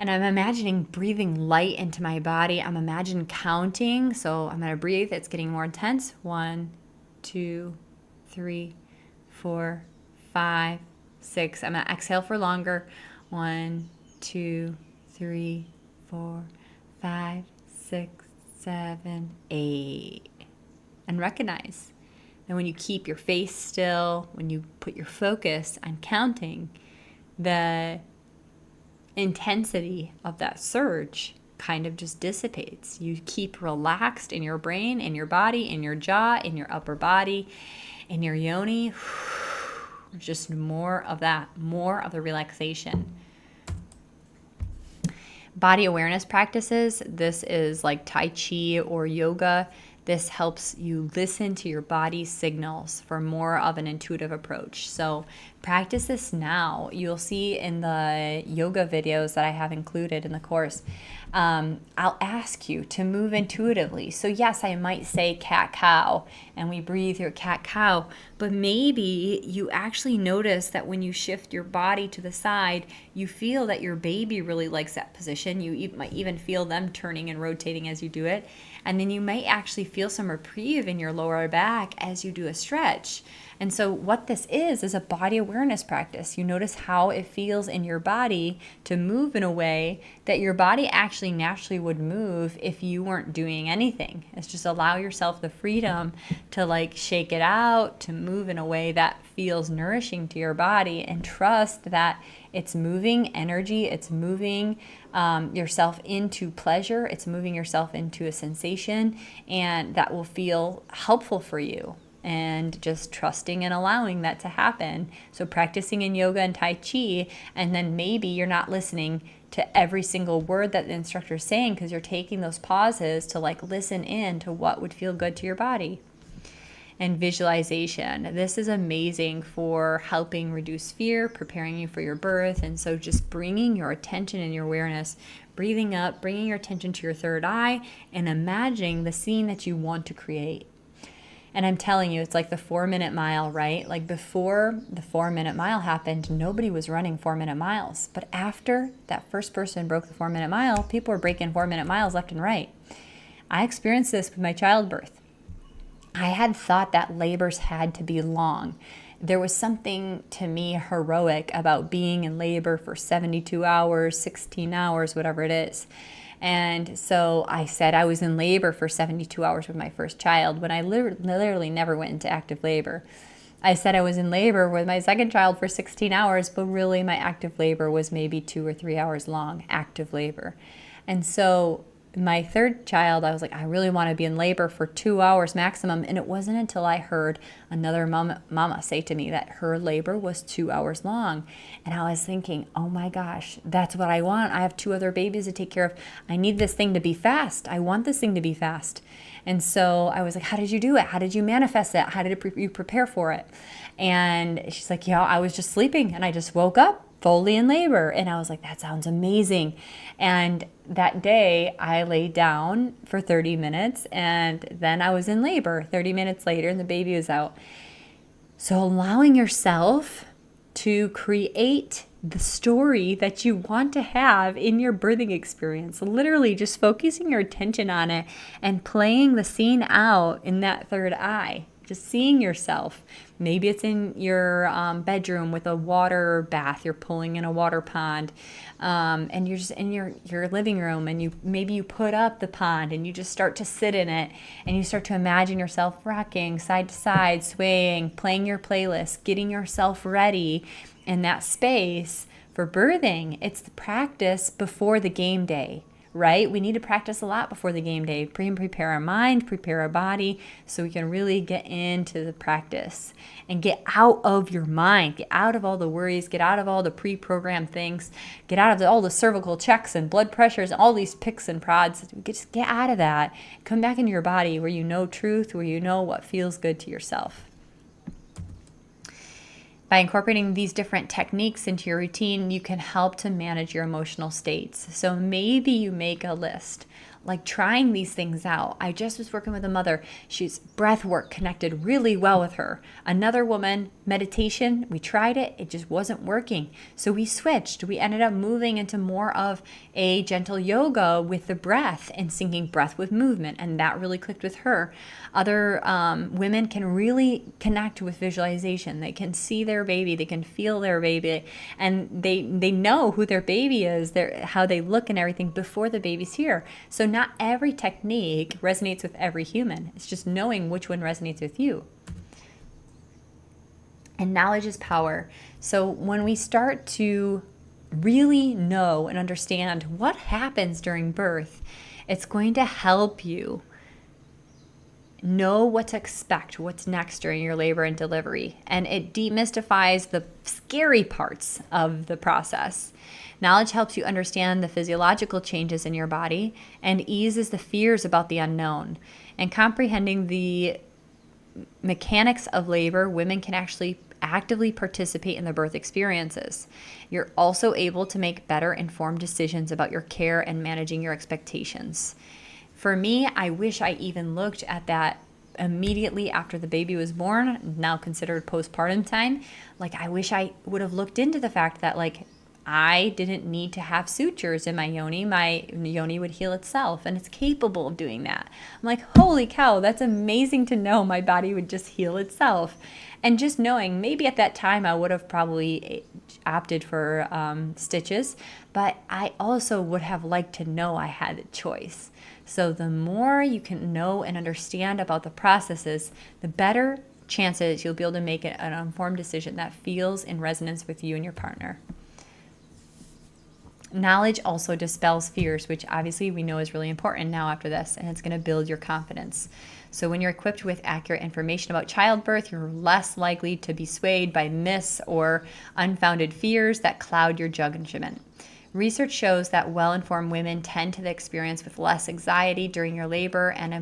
and I'm imagining breathing light into my body. I'm imagining counting. So I'm going to breathe. It's getting more intense. 1, 2, 3, 4, 5, 6. I'm going to exhale for longer. 1, 2, 3, 4, 5, 6, 7, 8. And recognize that when you keep your face still, when you put your focus on counting, the intensity of that surge kind of just dissipates. You keep relaxed in your brain, in your body, in your jaw, in your upper body, in your yoni. Just more of that, more of the relaxation. Body awareness practices. This is like Tai Chi or yoga. This helps you listen to your body's signals for more of an intuitive approach. So practice this now. You'll see in the yoga videos that I have included in the course, I'll ask you to move intuitively. So yes, I might say cat-cow, and we breathe your cat-cow, but maybe you actually notice that when you shift your body to the side, you feel that your baby really likes that position. You might even feel them turning and rotating as you do it. And then you might actually feel some reprieve in your lower back as you do a stretch. And so what this is a body awareness practice. You notice how it feels in your body to move in a way that your body actually naturally would move if you weren't doing anything. It's just allow yourself the freedom to like shake it out, to move in a way that feels nourishing to your body, and trust that it's moving energy, it's moving yourself into pleasure, it's moving yourself into a sensation, and that will feel helpful for you. And just trusting and allowing that to happen. So practicing in yoga and Tai Chi, and then maybe you're not listening to every single word that the instructor is saying because you're taking those pauses to like listen in to what would feel good to your body. And visualization. This is amazing for helping reduce fear, preparing you for your birth. And so just bringing your attention and your awareness, breathing up, bringing your attention to your third eye, and imagining the scene that you want to create. And I'm telling you, it's like the 4-minute mile, right? Like before the 4-minute mile happened, nobody was running 4-minute miles. But after that first person broke the 4-minute mile, people were breaking 4-minute miles left and right. I experienced this with my childbirth. I had thought that labors had to be long. There was something to me heroic about being in labor for 72 hours, 16 hours, whatever it is. And so I said I was in labor for 72 hours with my first child when I literally never went into active labor. I said I was in labor with my second child for 16 hours, but really my active labor was maybe 2 or 3 hours long, active labor. And so my third child, I was like, I really want to be in labor for 2 hours maximum. And it wasn't until I heard another mama say to me that her labor was 2 hours long. And I was thinking, oh my gosh, that's what I want. I have two other babies to take care of. I need this thing to be fast. I want this thing to be fast. And so I was like, how did you do it? How did you manifest it? How did you prepare for it? And she's like, yeah, I was just sleeping and I just woke up fully in labor. And I was like, that sounds amazing. And that day I laid down for 30 minutes and then I was in labor 30 minutes later and the baby was out. So allowing yourself to create the story that you want to have in your birthing experience, literally just focusing your attention on it and playing the scene out in that third eye. Just seeing yourself. Maybe it's in your bedroom with a water bath. You're pulling in a water pond, and you're just in your living room, and you put up the pond, and you just start to sit in it, and you start to imagine yourself rocking side to side, swaying, playing your playlist, getting yourself ready in that space for birthing. It's the practice before the game day. Right? We need to practice a lot before the game day. Prepare our mind, prepare our body so we can really get into the practice and get out of your mind, get out of all the worries, get out of all the pre-programmed things, get out of all the cervical checks and blood pressures, all these picks and prods. Just get out of that. Come back into your body where you know truth, where you know what feels good to yourself. By incorporating these different techniques into your routine, you can help to manage your emotional states. So maybe you make a list, like trying these things out. I just was working with a mother. She's breath work connected really well with her. Another woman, meditation, we tried it. It just wasn't working. So we switched. We ended up moving into more of a gentle yoga with the breath and syncing breath with movement. And that really clicked with her. Other women can really connect with visualization. They can see their baby. They can feel their baby. And they know who their baby is, how they look and everything before the baby's here. So not every technique resonates with every human. It's just knowing which one resonates with you. And knowledge is power. So when we start to really know and understand what happens during birth, it's going to help you know what to expect, what's next during your labor and delivery. And it demystifies the scary parts of the process. Knowledge helps you understand the physiological changes in your body and eases the fears about the unknown. And comprehending the mechanics of labor, women can actually actively participate in the birth experiences. You're also able to make better informed decisions about your care and managing your expectations. For me, I wish I even looked at that immediately after the baby was born, now considered postpartum time. Like, I wish I would have looked into the fact that, like, I didn't need to have sutures in my yoni. My yoni would heal itself, and it's capable of doing that. I'm like, holy cow, that's amazing to know my body would just heal itself. And just knowing, maybe at that time I would have probably opted for stitches, but I also would have liked to know I had a choice. So the more you can know and understand about the processes, the better chances you'll be able to make an informed decision that feels in resonance with you and your partner. Knowledge also dispels fears, which obviously we know is really important now after this, and it's going to build your confidence. So when you're equipped with accurate information about childbirth, you're less likely to be swayed by myths or unfounded fears that cloud your judgment. Research shows that well-informed women tend to the experience with less anxiety during your labor and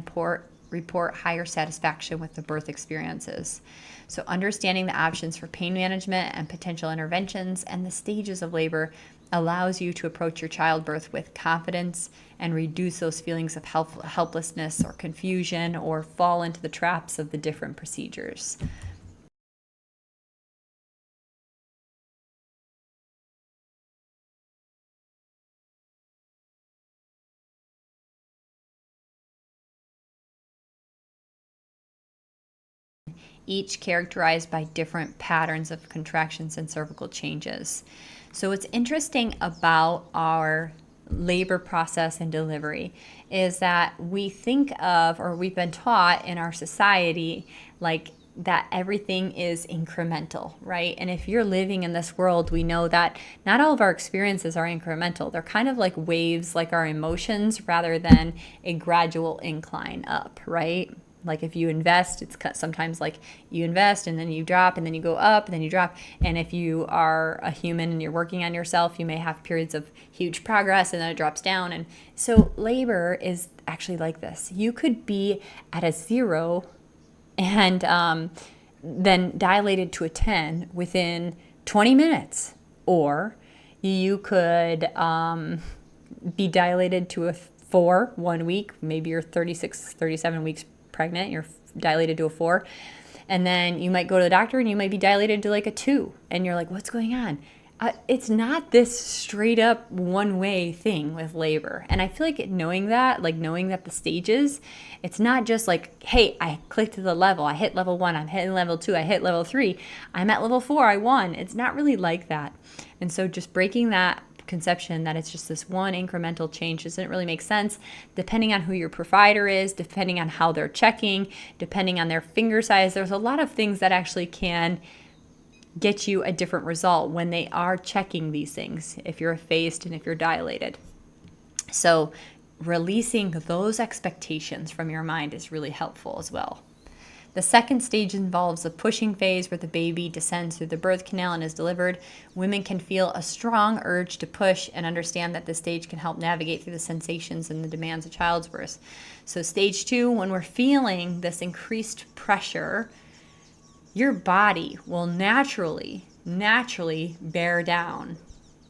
report higher satisfaction with the birth experiences. So understanding the options for pain management and potential interventions and the stages of labor allows you to approach your childbirth with confidence and reduce those feelings of helplessness or confusion or fall into the traps of the different procedures. Each characterized by different patterns of contractions and cervical changes. So what's interesting about our labor process and delivery is that we think of, or we've been taught in our society, like that everything is incremental, right? And if you're living in this world, we know that not all of our experiences are incremental. They're kind of like waves, like our emotions, rather than a gradual incline up, right? Like if you invest, it's sometimes like you invest and then you drop and then you go up and then you drop. And if you are a human and you're working on yourself, you may have periods of huge progress and then it drops down. And so labor is actually like this. You could be at a 0 and then dilated to a 10 within 20 minutes. Or you could be dilated to a 4 1 week, maybe you're 36, 37 weeks pregnant, you're dilated to a 4. And then you might go to the doctor and you might be dilated to like a 2. And you're like, what's going on? It's not this straight up one way thing with labor. And I feel like knowing that the stages, it's not just like, hey, I clicked to the level, I hit level 1, I'm hitting level 2, I hit level 3, I'm at level 4, I won. It's not really like that. And so just breaking that conception that it's just this one incremental change doesn't really make sense, depending on who your provider is, depending on how they're checking, depending on their finger size. There's a lot of things that actually can get you a different result when they are checking these things, if you're phased and if you're dilated. So releasing those expectations from your mind is really helpful as well. The second stage involves a pushing phase where the baby descends through the birth canal and is delivered. Women can feel a strong urge to push and understand that this stage can help navigate through the sensations and the demands of childbirth. So stage 2, when we're feeling this increased pressure, your body will naturally bear down.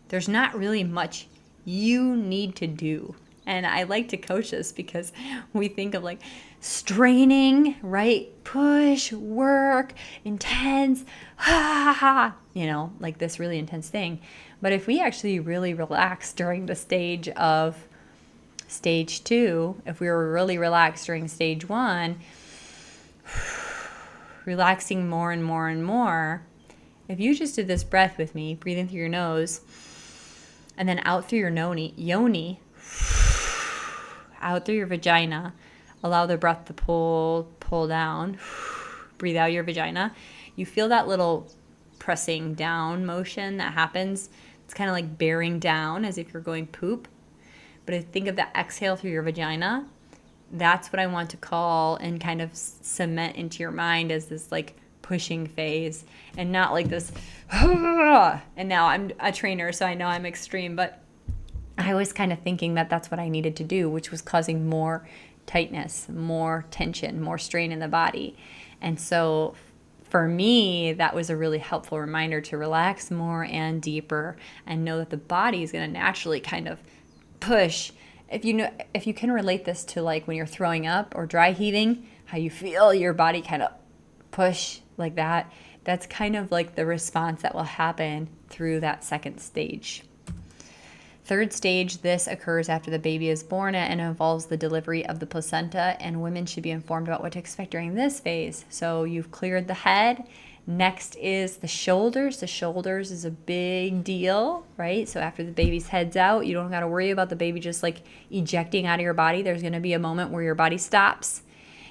There's not really much you need to do. And I like to coach this because we think of like straining, right? Push, work, intense, like this really intense thing. But if we actually really relax during the stage of stage 2, if we were really relaxed during stage 1, relaxing more and more and more. If you just did this breath with me, breathing through your nose, and then out through your yoni, out through your vagina, allow the breath to pull down, breathe out your vagina. You feel that little pressing down motion that happens. It's kind of like bearing down as if you're going poop. But if think of the exhale through your vagina, that's what I want to call and kind of cement into your mind as this like pushing phase, and not like this. And now I'm a trainer, so I know I'm extreme, but I was kind of thinking that that's what I needed to do, which was causing more tightness, more tension, more strain in the body. And so for me, that was a really helpful reminder to relax more and deeper and know that the body is going to naturally kind of push. If you can relate this to like when you're throwing up or dry heaving, how you feel your body kind of push like that, that's kind of like the response that will happen through that second stage. Third stage, this occurs after the baby is born and involves the delivery of the placenta, and women should be informed about what to expect during this phase. So you've cleared the head. Next is the shoulders. The shoulders is a big deal, right? So after the baby's head's out, you don't got to worry about the baby just like ejecting out of your body. There's going to be a moment where your body stops.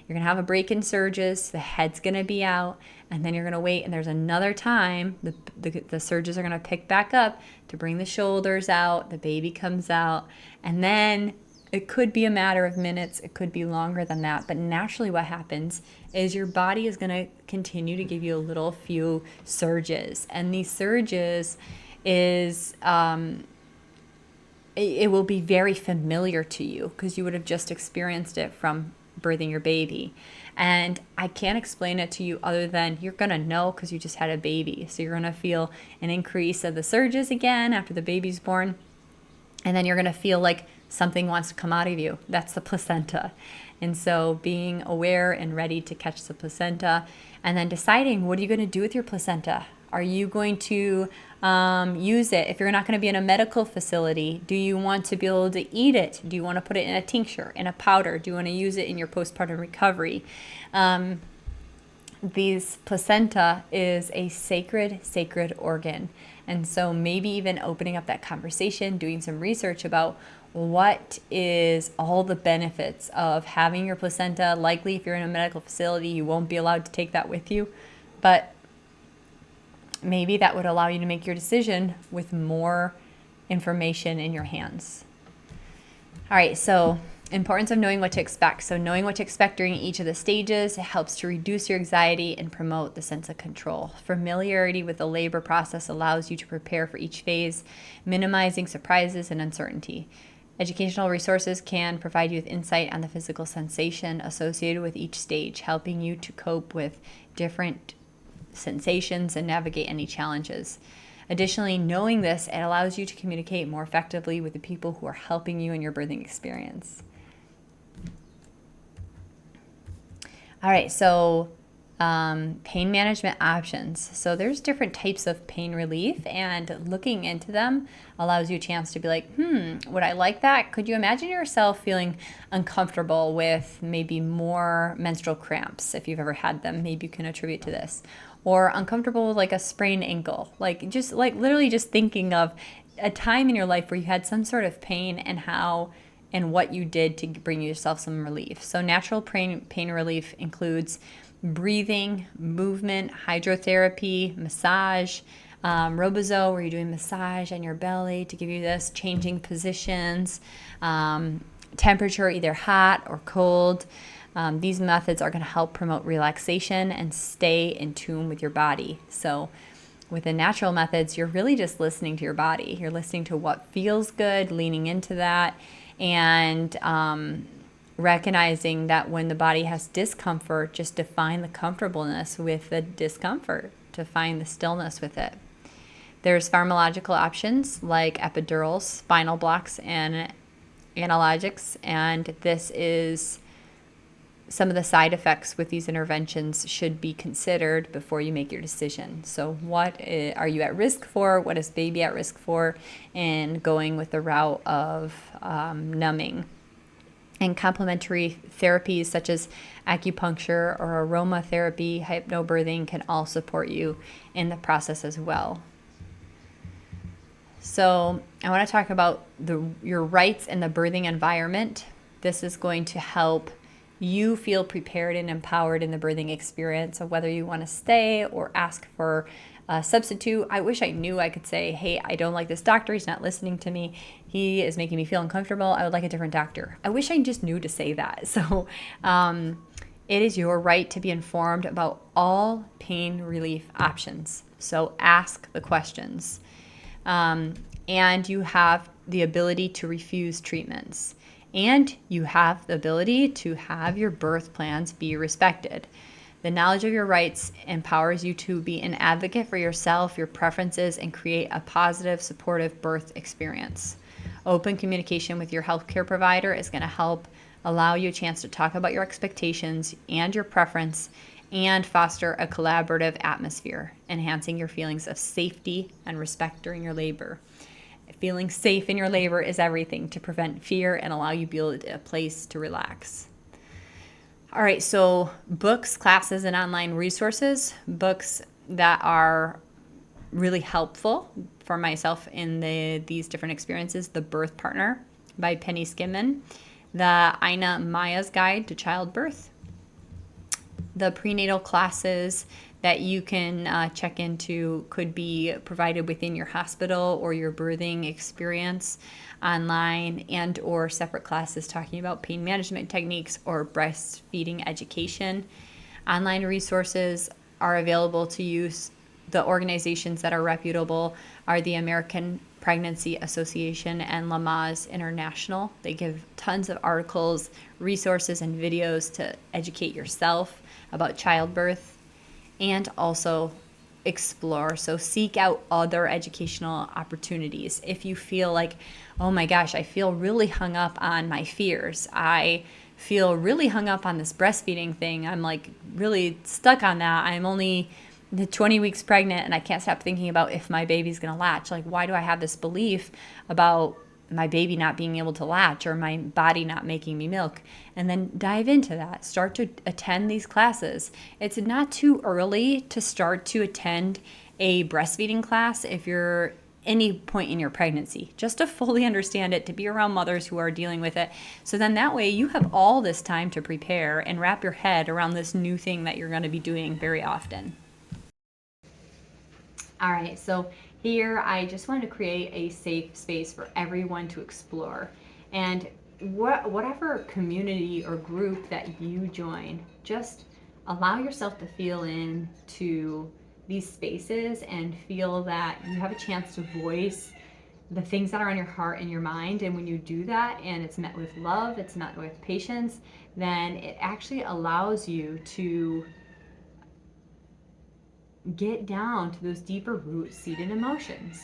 You're going to have a break in surges. The head's going to be out, and then you're going to wait. And there's another time the surges are going to pick back up to bring the shoulders out. The baby comes out, and then it could be a matter of minutes. It could be longer than that. But naturally what happens is your body is going to continue to give you a little few surges. And these surges is, it will be very familiar to you because you would have just experienced it from birthing your baby. And I can't explain it to you other than you're going to know because you just had a baby. So you're going to feel an increase of the surges again after the baby's born. And then you're going to feel like something wants to come out of you. That's the placenta. And so being aware and ready to catch the placenta, and then deciding, what are you going to do with your placenta? Are you going to use it? If you're not going to be in a medical facility, do you want to be able to eat it? Do you want to put it in a tincture, in a powder? Do you want to use it in your postpartum recovery? These placenta is a sacred organ. And so maybe even opening up that conversation, doing some research about what is all the benefits of having your placenta. Likely, if you're in a medical facility, you won't be allowed to take that with you, but maybe that would allow you to make your decision with more information in your hands. All right, so importance of knowing what to expect. So knowing what to expect during each of the stages, it helps to reduce your anxiety and promote the sense of control. Familiarity with the labor process allows you to prepare for each phase, minimizing surprises and uncertainty. Educational resources can provide you with insight on the physical sensation associated with each stage, helping you to cope with different sensations and navigate any challenges. Additionally, knowing this, it allows you to communicate more effectively with the people who are helping you in your birthing experience. All right, so pain management options. So there's different types of pain relief, and looking into them allows you a chance to be like, would I like that? Could you imagine yourself feeling uncomfortable with maybe more menstrual cramps if you've ever had them? Maybe you can attribute to this. Or uncomfortable with like a sprained ankle. Like just like literally just thinking of a time in your life where you had some sort of pain and how and what you did to bring yourself some relief. So natural pain relief includes breathing, movement, hydrotherapy, massage, Robozo, where you're doing massage on your belly to give you this, changing positions, temperature, either hot or cold. These methods are going to help promote relaxation and stay in tune with your body. So with the natural methods, you're really just listening to your body. You're listening to what feels good, leaning into that, and recognizing that when the body has discomfort, just to find the comfortableness with the discomfort, to find the stillness with it. There's pharmacological options like epidurals, spinal blocks, and analgesics, and this is some of the side effects with these interventions should be considered before you make your decision. So what are you at risk for? What is baby at risk for? And going with the route of numbing. And complementary therapies such as acupuncture or aromatherapy, hypnobirthing can all support you in the process as well. So I want to talk about your rights in the birthing environment. This is going to help you feel prepared and empowered in the birthing experience of whether you want to stay or ask for a substitute. I wish I knew I could say, hey, I don't like this doctor. He's not listening to me. He is making me feel uncomfortable. I would like a different doctor. I wish I just knew to say that. So it is your right to be informed about all pain relief options. So ask the questions. And you have the ability to refuse treatments. And you have the ability to have your birth plans be respected. The knowledge of your rights empowers you to be an advocate for yourself, your preferences, and create a positive, supportive birth experience. Open communication with your healthcare provider is going to help allow you a chance to talk about your expectations and your preference and foster a collaborative atmosphere, enhancing your feelings of safety and respect during your labor. Feeling safe in your labor is everything to prevent fear and allow you to build a place to relax. All right, so books, classes, and online resources. Books that are really helpful for myself in these different experiences. The Birth Partner by Penny Skinman. The Ina Maya's Guide to Childbirth. The prenatal classes that you can check into could be provided within your hospital or your birthing experience online, and or separate classes talking about pain management techniques or breastfeeding education. Online resources are available to use. The organizations that are reputable are the American Pregnancy Association and Lamaze International. They give tons of articles, resources, and videos to educate yourself about childbirth and also explore. So seek out other educational opportunities. If you feel like, oh my gosh, I feel really hung up on my fears. I feel really hung up on this breastfeeding thing. I'm like really stuck on that. I'm only 20 weeks pregnant and I can't stop thinking about if my baby's going to latch. Like, why do I have this belief about my baby not being able to latch or my body not making me milk? And then dive into that. Start to attend these classes. It's not too early to start to attend a breastfeeding class if you're any point in your pregnancy, just to fully understand it, to be around mothers who are dealing with it. So then that way you have all this time to prepare and wrap your head around this new thing that you're going to be doing very often. All right, so here I just wanted to create a safe space for everyone to explore. And whatever community or group that you join, just allow yourself to feel into these spaces and feel that you have a chance to voice the things that are on your heart and your mind. And when you do that and it's met with love, it's met with patience, then it actually allows you to get down to those deeper root-seated emotions.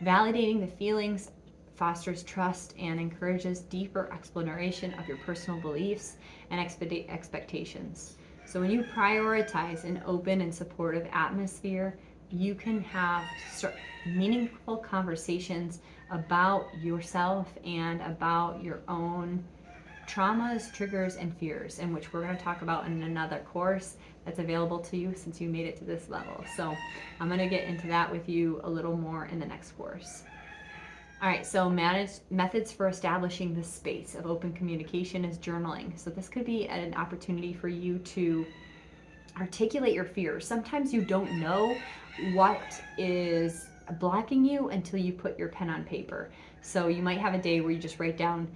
Validating the feelings fosters trust and encourages deeper exploration of your personal beliefs and expectations. So when you prioritize an open and supportive atmosphere, you can have meaningful conversations about yourself and about your own traumas, triggers, and fears, in which we're going to talk about in another course that's available to you since you made it to this level. So I'm going to get into that with you a little more in the next course. All right, so methods for establishing this space of open communication is journaling. So this could be an opportunity for you to articulate your fears. Sometimes you don't know what is blocking you until you put your pen on paper. So you might have a day where you just write down,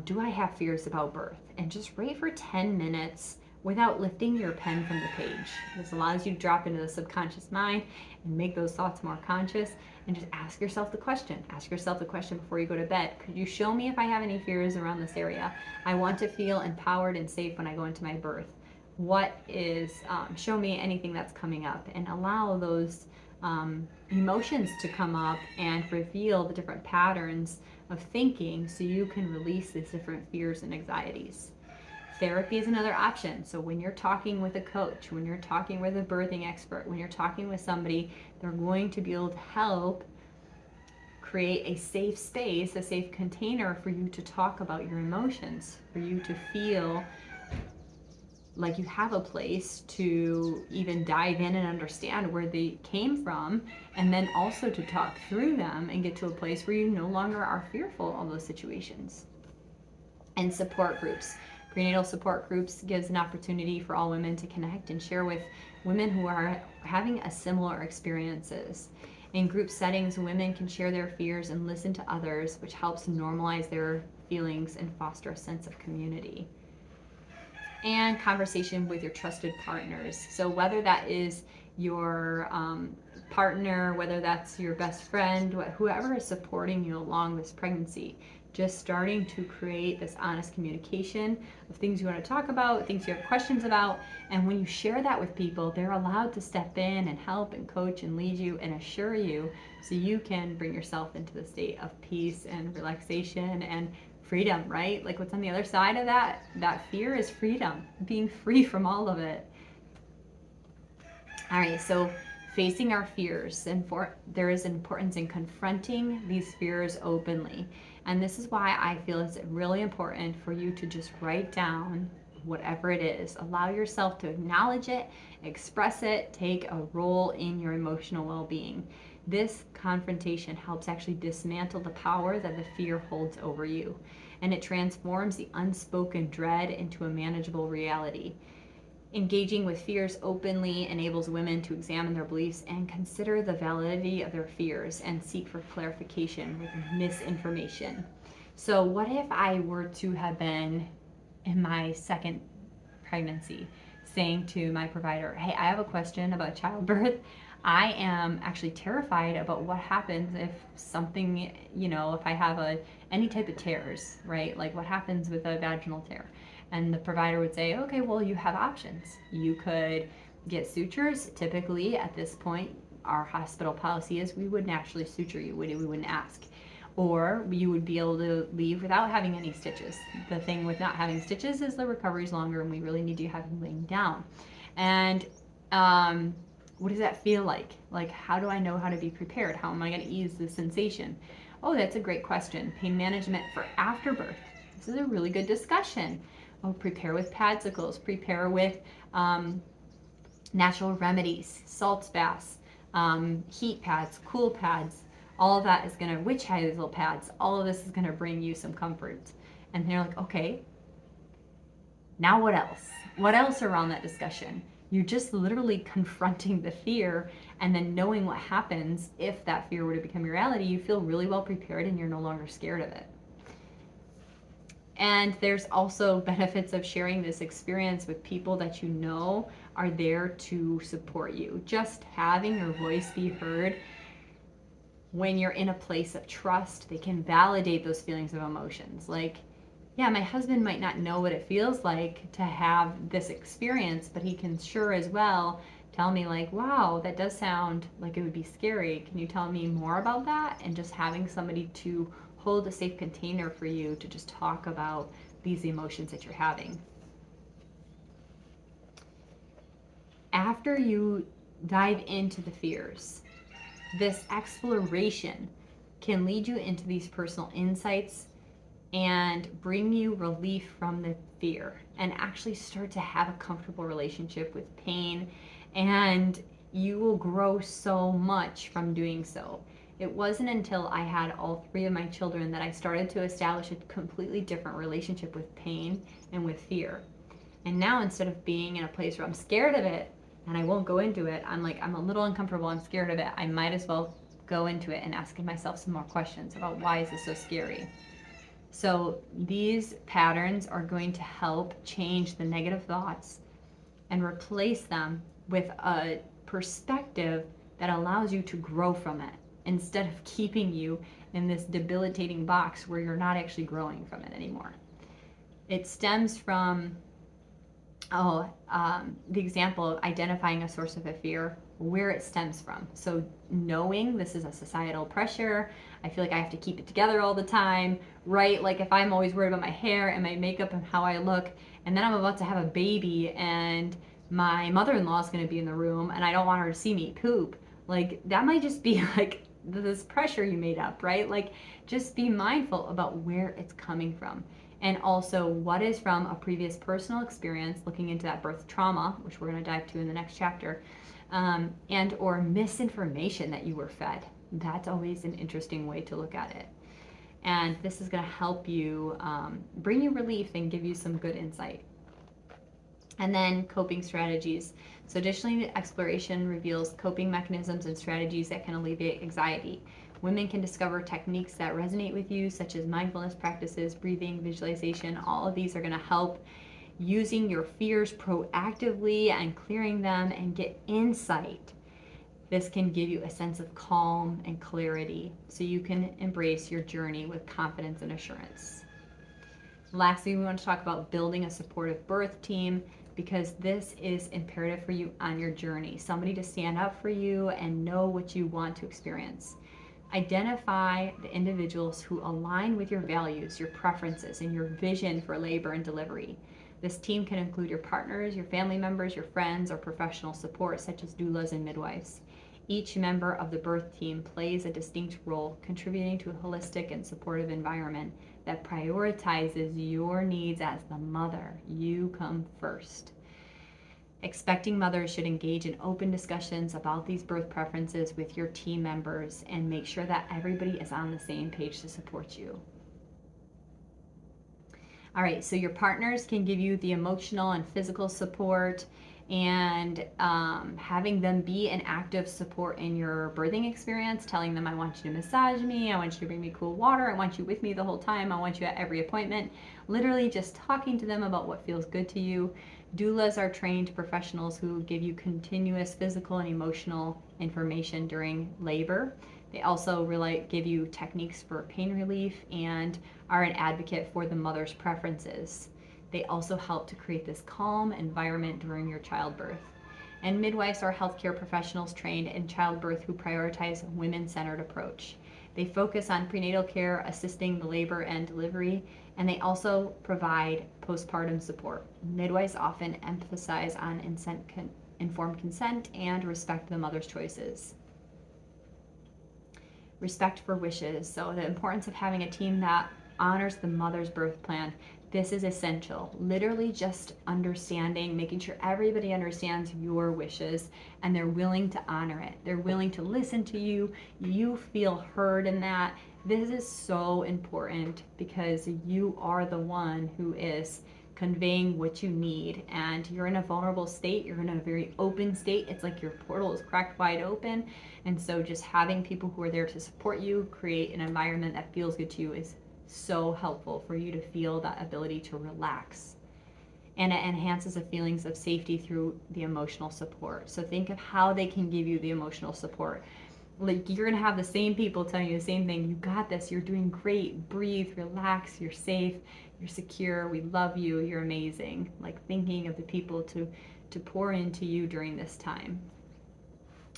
do I have fears about birth? And just write for 10 minutes without lifting your pen from the page. This allows you to drop into the subconscious mind and make those thoughts more conscious, and just ask yourself the question. Ask yourself the question before you go to bed. Could you show me if I have any fears around this area? I want to feel empowered and safe when I go into my birth. What is, show me anything that's coming up, and allow those emotions to come up and reveal the different patterns of thinking so you can release these different fears and anxieties. Therapy is another option. So when you're talking with a coach, when you're talking with a birthing expert, when you're talking with somebody, they're going to be able to help create a safe space, a safe container for you to talk about your emotions, for you to feel like you have a place to even dive in and understand where they came from, and then also to talk through them and get to a place where you no longer are fearful of those situations. And support groups. Prenatal support groups gives an opportunity for all women to connect and share with women who are having a similar experiences. In group settings, women can share their fears and listen to others, which helps normalize their feelings and foster a sense of community. And conversation with your trusted partners. So whether that is your partner, whether that's your best friend, whoever is supporting you along this pregnancy, just starting to create this honest communication of things you want to talk about, things you have questions about. And when you share that with people, they're allowed to step in and help and coach and lead you and assure you, so you can bring yourself into the state of peace and relaxation and freedom, right? Like, what's on the other side of that fear is freedom, being free from all of it. All right, so facing our fears, and there is importance in confronting these fears openly. And this is why I feel it's really important for you to just write down whatever it is. Allow yourself to acknowledge it, express it, take a role in your emotional well-being. This confrontation helps actually dismantle the power that the fear holds over you, and it transforms the unspoken dread into a manageable reality. Engaging with fears openly enables women to examine their beliefs and consider the validity of their fears and seek for clarification with misinformation. So what if I were to have been in my second pregnancy saying to my provider, hey, I have a question about childbirth. I am actually terrified about what happens if something, if I have any type of tears, right? Like, what happens with a vaginal tear? And the provider would say, okay, well, you have options. You could get sutures. Typically, at this point, our hospital policy is we wouldn't actually suture you. We wouldn't ask. Or you would be able to leave without having any stitches. The thing with not having stitches is the recovery is longer, and we really need you to have you laying down. And what does that feel like? Like, how do I know how to be prepared? How am I going to ease the sensation? Oh, that's a great question. Pain management for afterbirth. This is a really good discussion. Oh, prepare with padsicles, prepare with natural remedies, salt baths, heat pads, cool pads, all of that is going to, which has these little pads, all of this is going to bring you some comfort. And they're like, okay, now what else? What else around that discussion? You're just literally confronting the fear and then knowing what happens if that fear were to become your reality. You feel really well prepared and you're no longer scared of it. And there's also benefits of sharing this experience with people that you know are there to support you. Just having your voice be heard when you're in a place of trust, they can validate those feelings of emotions. Like, yeah, my husband might not know what it feels like to have this experience, but he can sure as well tell me, like, wow, that does sound like it would be scary. Can you tell me more about that? And just having somebody to hold a safe container for you to just talk about these emotions that you're having. After you dive into the fears, this exploration can lead you into these personal insights and bring you relief from the fear and actually start to have a comfortable relationship with pain, and you will grow so much from doing so. It wasn't until I had all three of my children that I started to establish a completely different relationship with pain and with fear. And now, instead of being in a place where I'm scared of it and I won't go into it, I'm like, I'm a little uncomfortable, I'm scared of it, I might as well go into it and asking myself some more questions about why is this so scary. So these patterns are going to help change the negative thoughts and replace them with a perspective that allows you to grow from it instead of keeping you in this debilitating box where you're not actually growing from it anymore. It stems from the example of identifying a source of a fear, where it stems from. So knowing this is a societal pressure, I feel like I have to keep it together all the time, right? Like if I'm always worried about my hair and my makeup and how I look, and then I'm about to have a baby and my mother-in-law is going to be in the room and I don't want her to see me poop, like that might just be like this pressure you made up, right? Like just be mindful about where it's coming from. And also what is from a previous personal experience, looking into that birth trauma, which we're going to dive to in the next chapter, and or misinformation that you were fed. That's always an interesting way to look at it. And this is going to help you bring you relief and give you some good insight. And then coping strategies. So additionally, exploration reveals coping mechanisms and strategies that can alleviate anxiety. Women can discover techniques that resonate with you, such as mindfulness practices, breathing, visualization. All of these are going to help using your fears proactively and clearing them and get insight. This can give you a sense of calm and clarity so you can embrace your journey with confidence and assurance. Lastly, we want to talk about building a supportive birth team, because this is imperative for you on your journey. Somebody to stand up for you and know what you want to experience. Identify the individuals who align with your values, your preferences, and your vision for labor and delivery. This team can include your partners, your family members, your friends, or professional support such as doulas and midwives. Each member of the birth team plays a distinct role, contributing to a holistic and supportive environment that prioritizes your needs as the mother. You come first. Expecting mothers should engage in open discussions about these birth preferences with your team members and make sure that everybody is on the same page to support you. All right, so your partners can give you the emotional and physical support, and having them be an active support in your birthing experience, telling them, I want you to massage me, I want you to bring me cool water, I want you with me the whole time, I want you at every appointment. Literally just talking to them about what feels good to you. Doulas are trained professionals who give you continuous physical and emotional information during labor. They also really give you techniques for pain relief and are an advocate for the mother's preferences. They also help to create this calm environment during your childbirth. And midwives are healthcare professionals trained in childbirth who prioritize a women-centered approach. They focus on prenatal care, assisting the labor and delivery, and they also provide postpartum support. Midwives often emphasize on informed consent and respect the mother's choices. Respect for wishes. So the importance of having a team that honors the mother's birth plan. This is essential. Literally just understanding, making sure everybody understands your wishes and they're willing to honor it. They're willing to listen to you. You feel heard in that. This is so important because you are the one who is conveying what you need, and you're in a vulnerable state, you're in a very open state. It's like your portal is cracked wide open, and so just having people who are there to support you, create an environment that feels good to you, is so helpful for you to feel that ability to relax. And it enhances the feelings of safety through the emotional support. So think of how they can give you the emotional support. Like, you're gonna have the same people telling you the same thing. You got this, you're doing great, breathe, relax, you're safe, you're secure, we love you, you're amazing. Like, thinking of the people to pour into you during this time.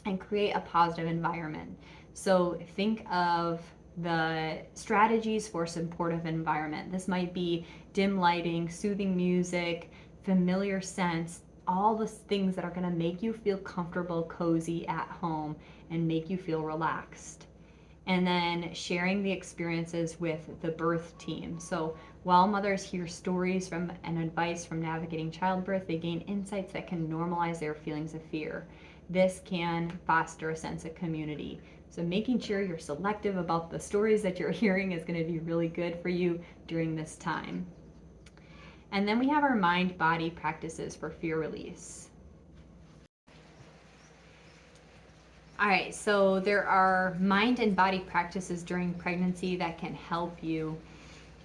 And create a positive environment. So think of the strategies for supportive environment. This might be dim lighting, soothing music, familiar scents, all the things that are going to make you feel comfortable, cozy at home, and make you feel relaxed. And then sharing the experiences with the birth team. So while mothers hear stories from and advice from navigating childbirth, they gain insights that can normalize their feelings of fear. This can foster a sense of community. So making sure you're selective about the stories that you're hearing is going to be really good for you during this time. And then we have our mind-body practices for fear release. All right, so there are mind and body practices during pregnancy that can help you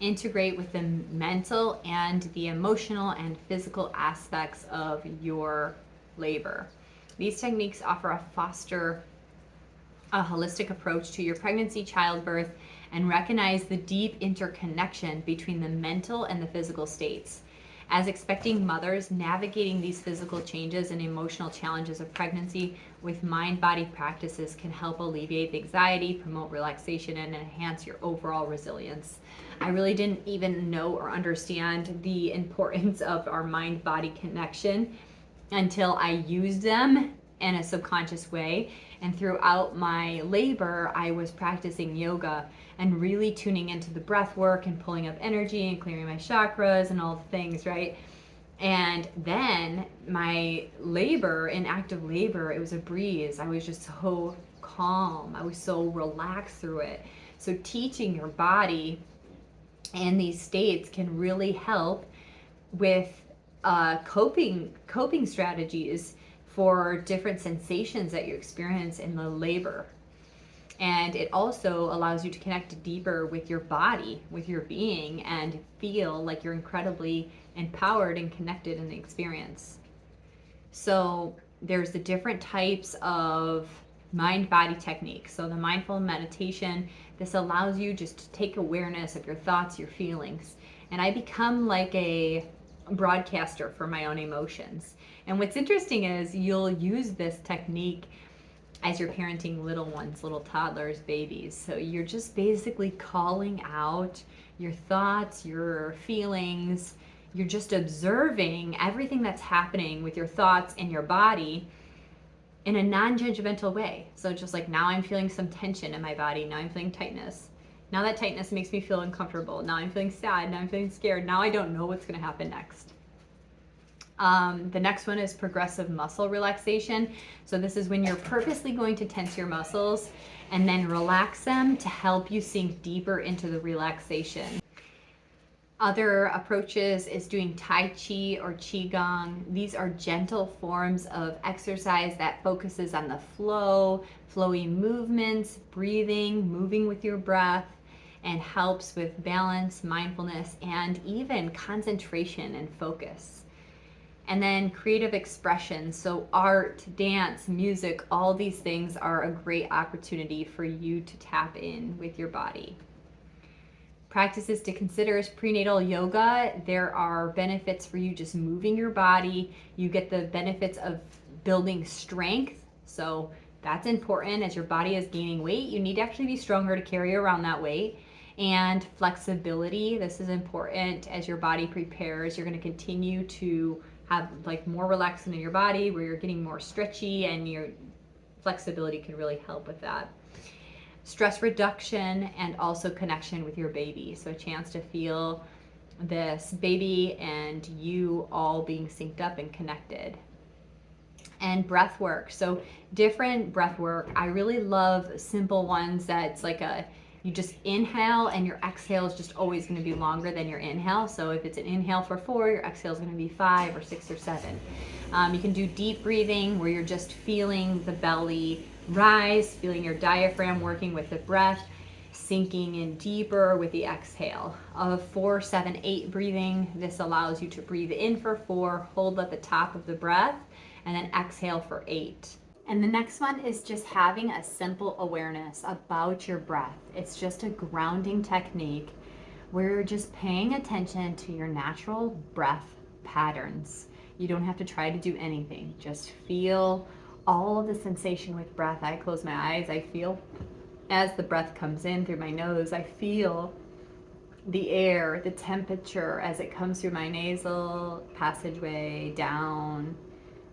integrate with the mental and the emotional and physical aspects of your labor. These techniques foster a holistic approach to your pregnancy, childbirth, and recognize the deep interconnection between the mental and the physical states. As expecting mothers, navigating these physical changes and emotional challenges of pregnancy with mind-body practices can help alleviate the anxiety, promote relaxation, and enhance your overall resilience. I really didn't even know or understand the importance of our mind-body connection until I used them in a subconscious way. And throughout my labor, I was practicing yoga and really tuning into the breath work and pulling up energy and clearing my chakras and all the things, right? And then my labor, in active labor, it was a breeze. I was just so calm. I was so relaxed through it. So teaching your body in these states can really help with coping strategies for different sensations that you experience in the labor. And it also allows you to connect deeper with your body, with your being, and feel like you're incredibly empowered and connected in the experience. So there's the different types of mind-body techniques. So the mindful meditation, this allows you just to take awareness of your thoughts, your feelings. And I become like a broadcaster for my own emotions. And what's interesting is you'll use this technique as you're parenting little ones, little toddlers, babies. So you're just basically calling out your thoughts, your feelings. You're just observing everything that's happening with your thoughts and your body in a non-judgmental way. So just like, now I'm feeling some tension in my body. Now I'm feeling tightness. Now that tightness makes me feel uncomfortable. Now I'm feeling sad. Now I'm feeling scared. Now I don't know what's going to happen next. The next one is progressive muscle relaxation. So this is when you're purposely going to tense your muscles and then relax them to help you sink deeper into the relaxation. Other approaches is doing Tai Chi or Qigong. These are gentle forms of exercise that focuses on the flow, flowy movements, breathing, moving with your breath, and helps with balance, mindfulness, and even concentration and focus. And then creative expression, so art, dance, music, all these things are a great opportunity for you to tap in with your body. Practices to consider is prenatal yoga. There are benefits for you just moving your body. You get the benefits of building strength, so that's important. As your body is gaining weight, you need to actually be stronger to carry around that weight. And flexibility, this is important. As your body prepares, you're going to continue to have like more relaxing in your body, where you're getting more stretchy, and your flexibility can really help with that. Stress reduction and also connection with your baby. So a chance to feel this baby and you all being synced up and connected. And breath work. So different breath work. I really love simple ones that's like you just inhale and your exhale is just always going to be longer than your inhale. So if it's an inhale for 4, your exhale is going to be 5 or 6 or 7. You can do deep breathing where you're just feeling the belly rise, feeling your diaphragm working with the breath, sinking in deeper with the exhale. Of 4, 7, 8 breathing, this allows you to breathe in for 4, hold at the top of the breath, and then exhale for 8. And the next one is just having a simple awareness about your breath. It's just a grounding technique where you're just paying attention to your natural breath patterns. You don't have to try to do anything. Just feel all of the sensation with breath. I close my eyes, I feel as the breath comes in through my nose, I feel the air, the temperature as it comes through my nasal passageway down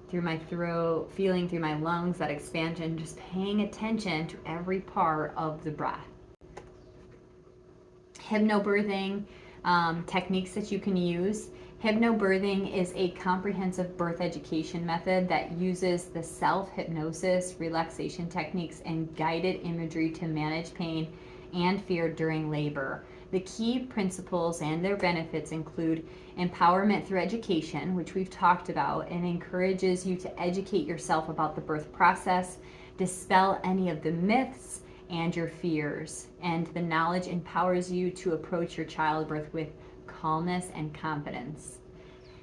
through my throat, feeling through my lungs that expansion, just paying attention to every part of the breath. Hypnobirthing techniques that you can use. Hypnobirthing is a comprehensive birth education method that uses the self-hypnosis, relaxation techniques, and guided imagery to manage pain and fear during labor. The key principles and their benefits include empowerment through education, which we've talked about, and encourages you to educate yourself about the birth process, dispel any of the myths and your fears, and the knowledge empowers you to approach your childbirth with calmness and confidence.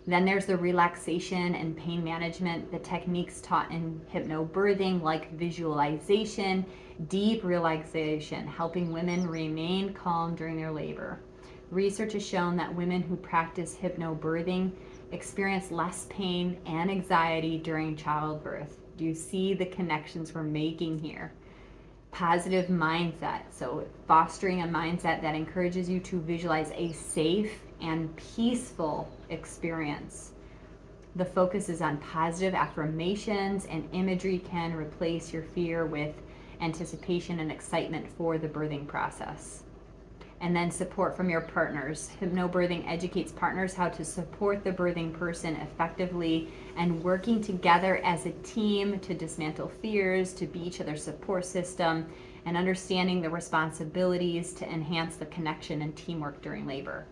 Then there's the relaxation and pain management, the techniques taught in hypnobirthing like visualization, deep relaxation, helping women remain calm during their labor. Research has shown that women who practice hypnobirthing experience less pain and anxiety during childbirth. Do you see the connections we're making here? Positive mindset. So fostering a mindset that encourages you to visualize a safe and peaceful experience. The focus is on positive affirmations, and imagery can replace your fear with anticipation and excitement for the birthing process. And then support from your partners. Hypnobirthing educates partners how to support the birthing person effectively and working together as a team to dismantle fears, to be each other's support system, and understanding the responsibilities to enhance the connection and teamwork during labor.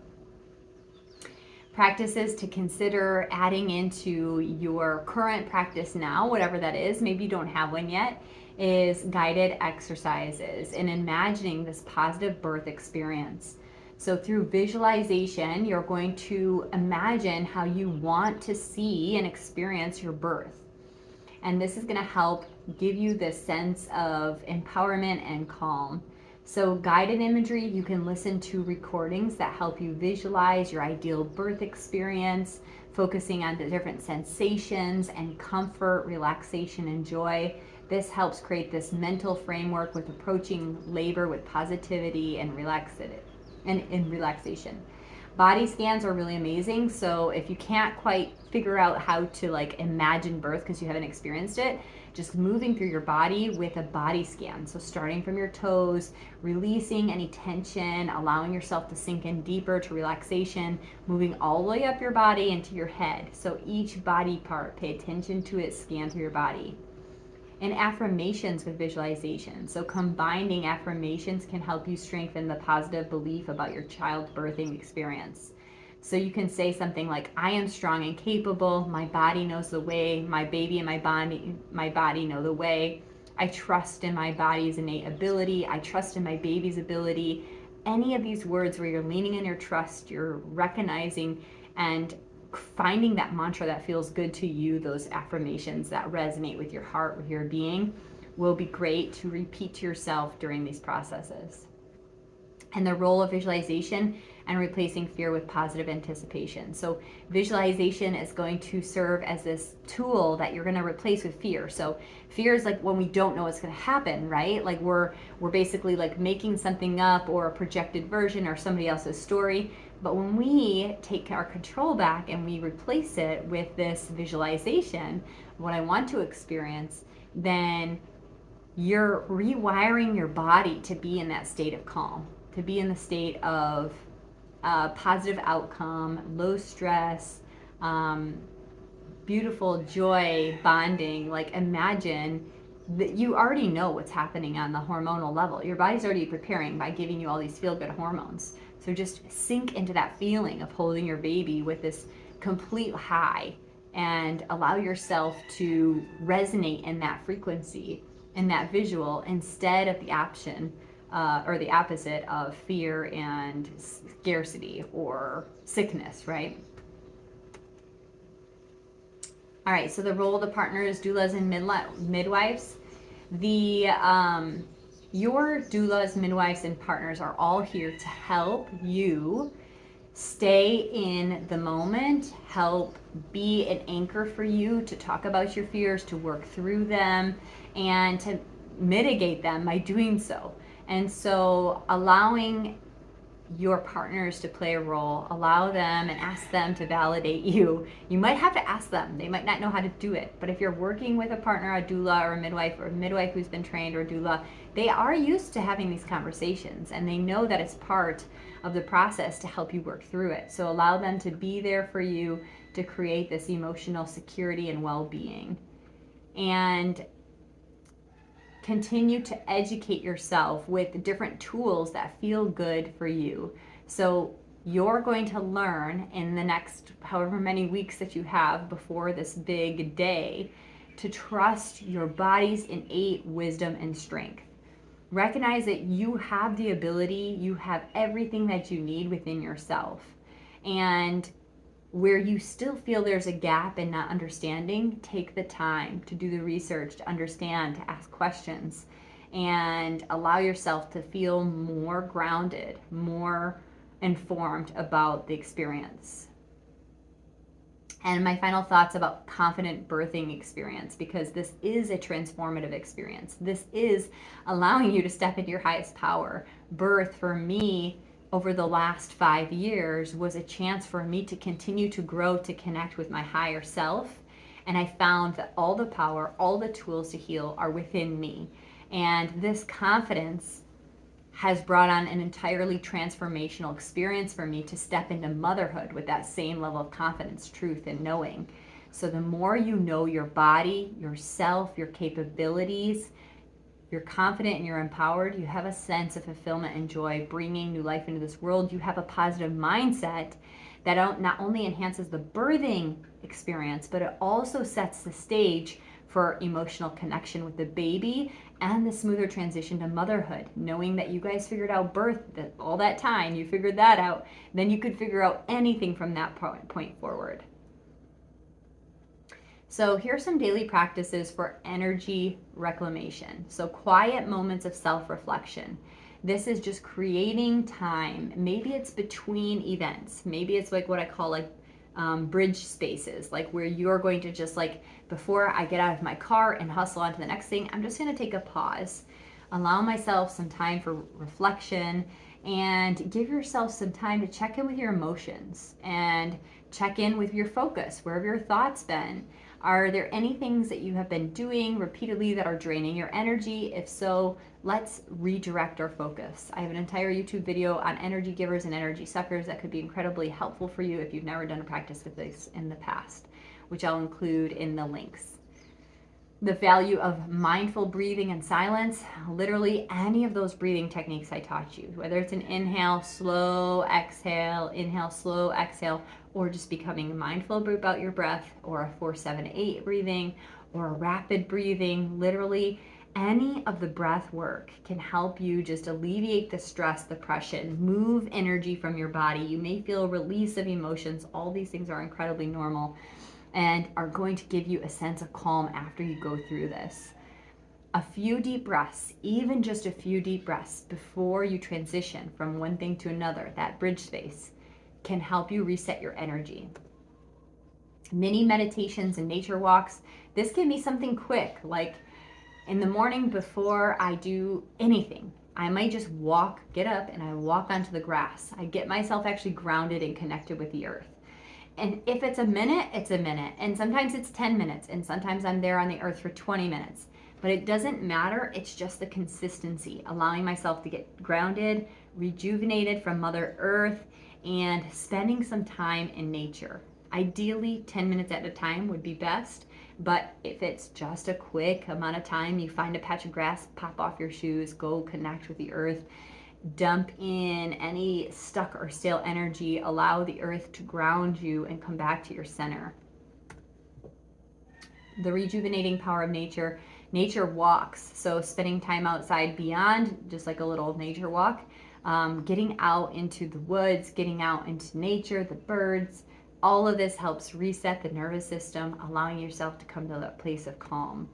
Practices to consider adding into your current practice now, whatever that is, maybe you don't have one yet, is guided exercises and imagining this positive birth experience. So through visualization, you're going to imagine how you want to see and experience your birth. And this is going to help give you this sense of empowerment and calm. So guided imagery, you can listen to recordings that help you visualize your ideal birth experience, focusing on the different sensations and comfort, relaxation, and joy. This helps create this mental framework with approaching labor with positivity and relaxation. Body scans are really amazing. So if you can't quite figure out how to imagine birth because you haven't experienced it, just moving through your body with a body scan. So starting from your toes, releasing any tension, allowing yourself to sink in deeper to relaxation, moving all the way up your body into your head. So each body part, pay attention to it, scan through your body. And affirmations with visualization. So combining affirmations can help you strengthen the positive belief about your childbirthing experience. So you can say something like, I am strong and capable, my body knows the way, my baby and my body know the way, I trust in my body's innate ability, I trust in my baby's ability. Any of these words where you're leaning in your trust, you're recognizing and finding that mantra that feels good to you, those affirmations that resonate with your heart, with your being, will be great to repeat to yourself during these processes. And the role of visualization and replacing fear with positive anticipation. So visualization is going to serve as this tool that you're going to replace with fear. So fear is like when we don't know what's going to happen, right? Like we're basically like making something up or a projected version or somebody else's story. But when we take our control back and we replace it with this visualization, what I want to experience, then you're rewiring your body to be in that state of calm, to be in the state of positive outcome, low stress, um, beautiful joy, bonding. Like, imagine that you already know what's happening on the hormonal level. Your body's already preparing by giving you all these feel good hormones. So just sink into that feeling of holding your baby with this complete high and allow yourself to resonate in that frequency, in that visual, instead of the option or the opposite of fear and scarcity or sickness, right? All right, so the role of the partners, doulas, and midwives. The your doulas, midwives, and partners are all here to help you stay in the moment, help be an anchor for you to talk about your fears, to work through them, and to mitigate them by doing so. And so allowing your partners to play a role, allow them and ask them to validate you. You might have to ask them. They might not know how to do it. But if you're working with a partner, a doula or a midwife who's been trained, or a doula, they are used to having these conversations and they know that it's part of the process to help you work through it. So allow them to be there for you to create this emotional security and well-being. And continue to educate yourself with different tools that feel good for you. So you're going to learn in the next however many weeks that you have before this big day to trust your body's innate wisdom and strength. Recognize that you have the ability, you have everything that you need within yourself. And where you still feel there's a gap in not understanding, take the time to do the research, to understand, to ask questions, and allow yourself to feel more grounded, more informed about the experience. And my final thoughts about confident birthing experience, because this is a transformative experience. This is allowing you to step into your highest power. Birth, for me, over the last 5 years, was a chance for me to continue to grow, to connect with my higher self. And I found that all the power, all the tools to heal are within me. And this confidence has brought on an entirely transformational experience for me to step into motherhood with that same level of confidence, truth, and knowing. So the more you know your body, yourself, your capabilities, you're confident and you're empowered, you have a sense of fulfillment and joy bringing new life into this world. You have a positive mindset that not only enhances the birthing experience, but it also sets the stage for emotional connection with the baby and the smoother transition to motherhood. Knowing that you guys figured out birth, that all that time you figured that out, then you could figure out anything from that point forward. So here's some daily practices for energy reclamation. So quiet moments of self-reflection. This is just creating time. Maybe it's between events. Maybe it's like what I call bridge spaces, like where you're going to just before I get out of my car and hustle on to the next thing, I'm just going to take a pause, allow myself some time for reflection, and give yourself some time to check in with your emotions and check in with your focus. Where have your thoughts been? Are there any things that you have been doing repeatedly that are draining your energy? If so, let's redirect our focus. I have an entire YouTube video on energy givers and energy suckers that could be incredibly helpful for you if you've never done a practice with this in the past, which I'll include in the links. The value of mindful breathing and silence, literally any of those breathing techniques I taught you, whether it's an inhale, slow exhale, or just becoming mindful about your breath, or a 4-7-8 breathing, or a rapid breathing. Literally any of the breath work can help you just alleviate the stress, the depression, move energy from your body. You may feel a release of emotions. All these things are incredibly normal and are going to give you a sense of calm after you go through this. A few deep breaths, even just a few deep breaths before you transition from one thing to another, that bridge space, can help you reset your energy. Mini meditations and nature walks. This can be something quick, like in the morning before I do anything. I might just get up and I walk onto the grass. I get myself actually grounded and connected with the earth. And if it's a minute, it's a minute. And sometimes it's 10 minutes. And sometimes I'm there on the earth for 20 minutes. But it doesn't matter. It's just the consistency, allowing myself to get grounded, rejuvenated from Mother Earth, and spending some time in nature. Ideally, 10 minutes at a time would be best, but if it's just a quick amount of time, you find a patch of grass, pop off your shoes, go connect with the earth, dump in any stuck or stale energy, allow the earth to ground you and come back to your center. The rejuvenating power of nature. Nature walks, so spending time outside beyond just like a little nature walk, getting out into the woods, getting out into nature, the birds, all of this helps reset the nervous system, allowing yourself to come to that place of calm.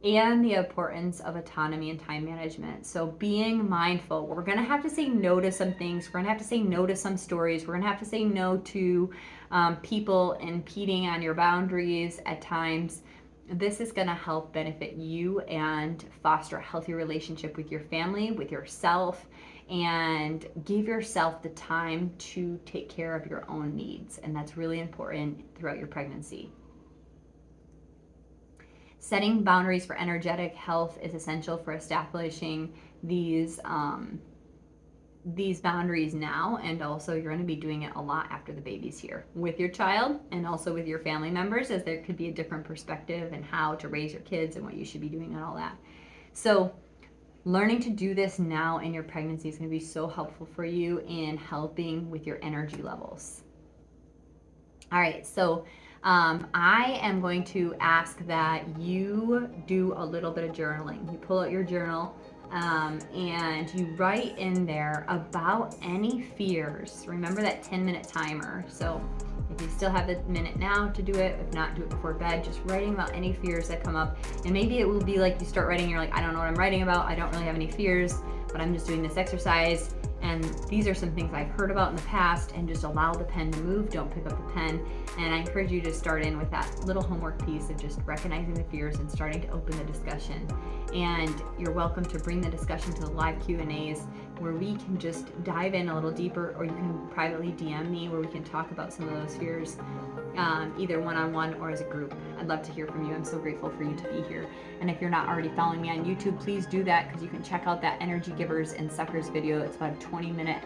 And the importance of autonomy and time management. So being mindful, we're going to have to say no to some things. We're going to have to say no to some stories. We're going to have to say no to people impeding on your boundaries at times. This is going to help benefit you and foster a healthy relationship with your family, with yourself, and give yourself the time to take care of your own needs. And that's really important throughout your pregnancy. Setting boundaries for energetic health is essential for establishing these boundaries now, and also you're going to be doing it a lot after the baby's here with your child and also with your family members, as there could be a different perspective and how to raise your kids and what you should be doing and all that. So learning to do this now in your pregnancy is going to be so helpful for you in helping with your energy levels. All right, so I am going to ask that you do a little bit of journaling. You pull out your journal and you write in there about any fears. Remember that 10-minute timer. So if you still have the minute now to do it, if not, do it before bed. Just writing about any fears that come up. And maybe it will be like you start writing, you're like, I don't know what I'm writing about. I don't really have any fears, but I'm just doing this exercise. And these are some things I've heard about in the past, and just allow the pen to move. Don't pick up the pen. And I encourage you to start in with that little homework piece of just recognizing the fears and starting to open the discussion. And you're welcome to bring the discussion to the live Q&As where we can just dive in a little deeper, or you can privately DM me where we can talk about some of those fears, either one-on-one or as a group. I'd love to hear from you. I'm so grateful for you to be here. And if you're not already following me on YouTube, please do that, because you can check out that Energy Givers and Suckers video. It's about a 20-minute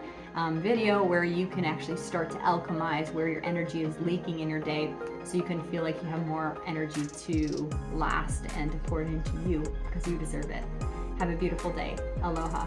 video where you can actually start to alchemize where your energy is leaking in your day, so you can feel like you have more energy to last and to pour it into you, because you deserve it. Have a beautiful day. Aloha.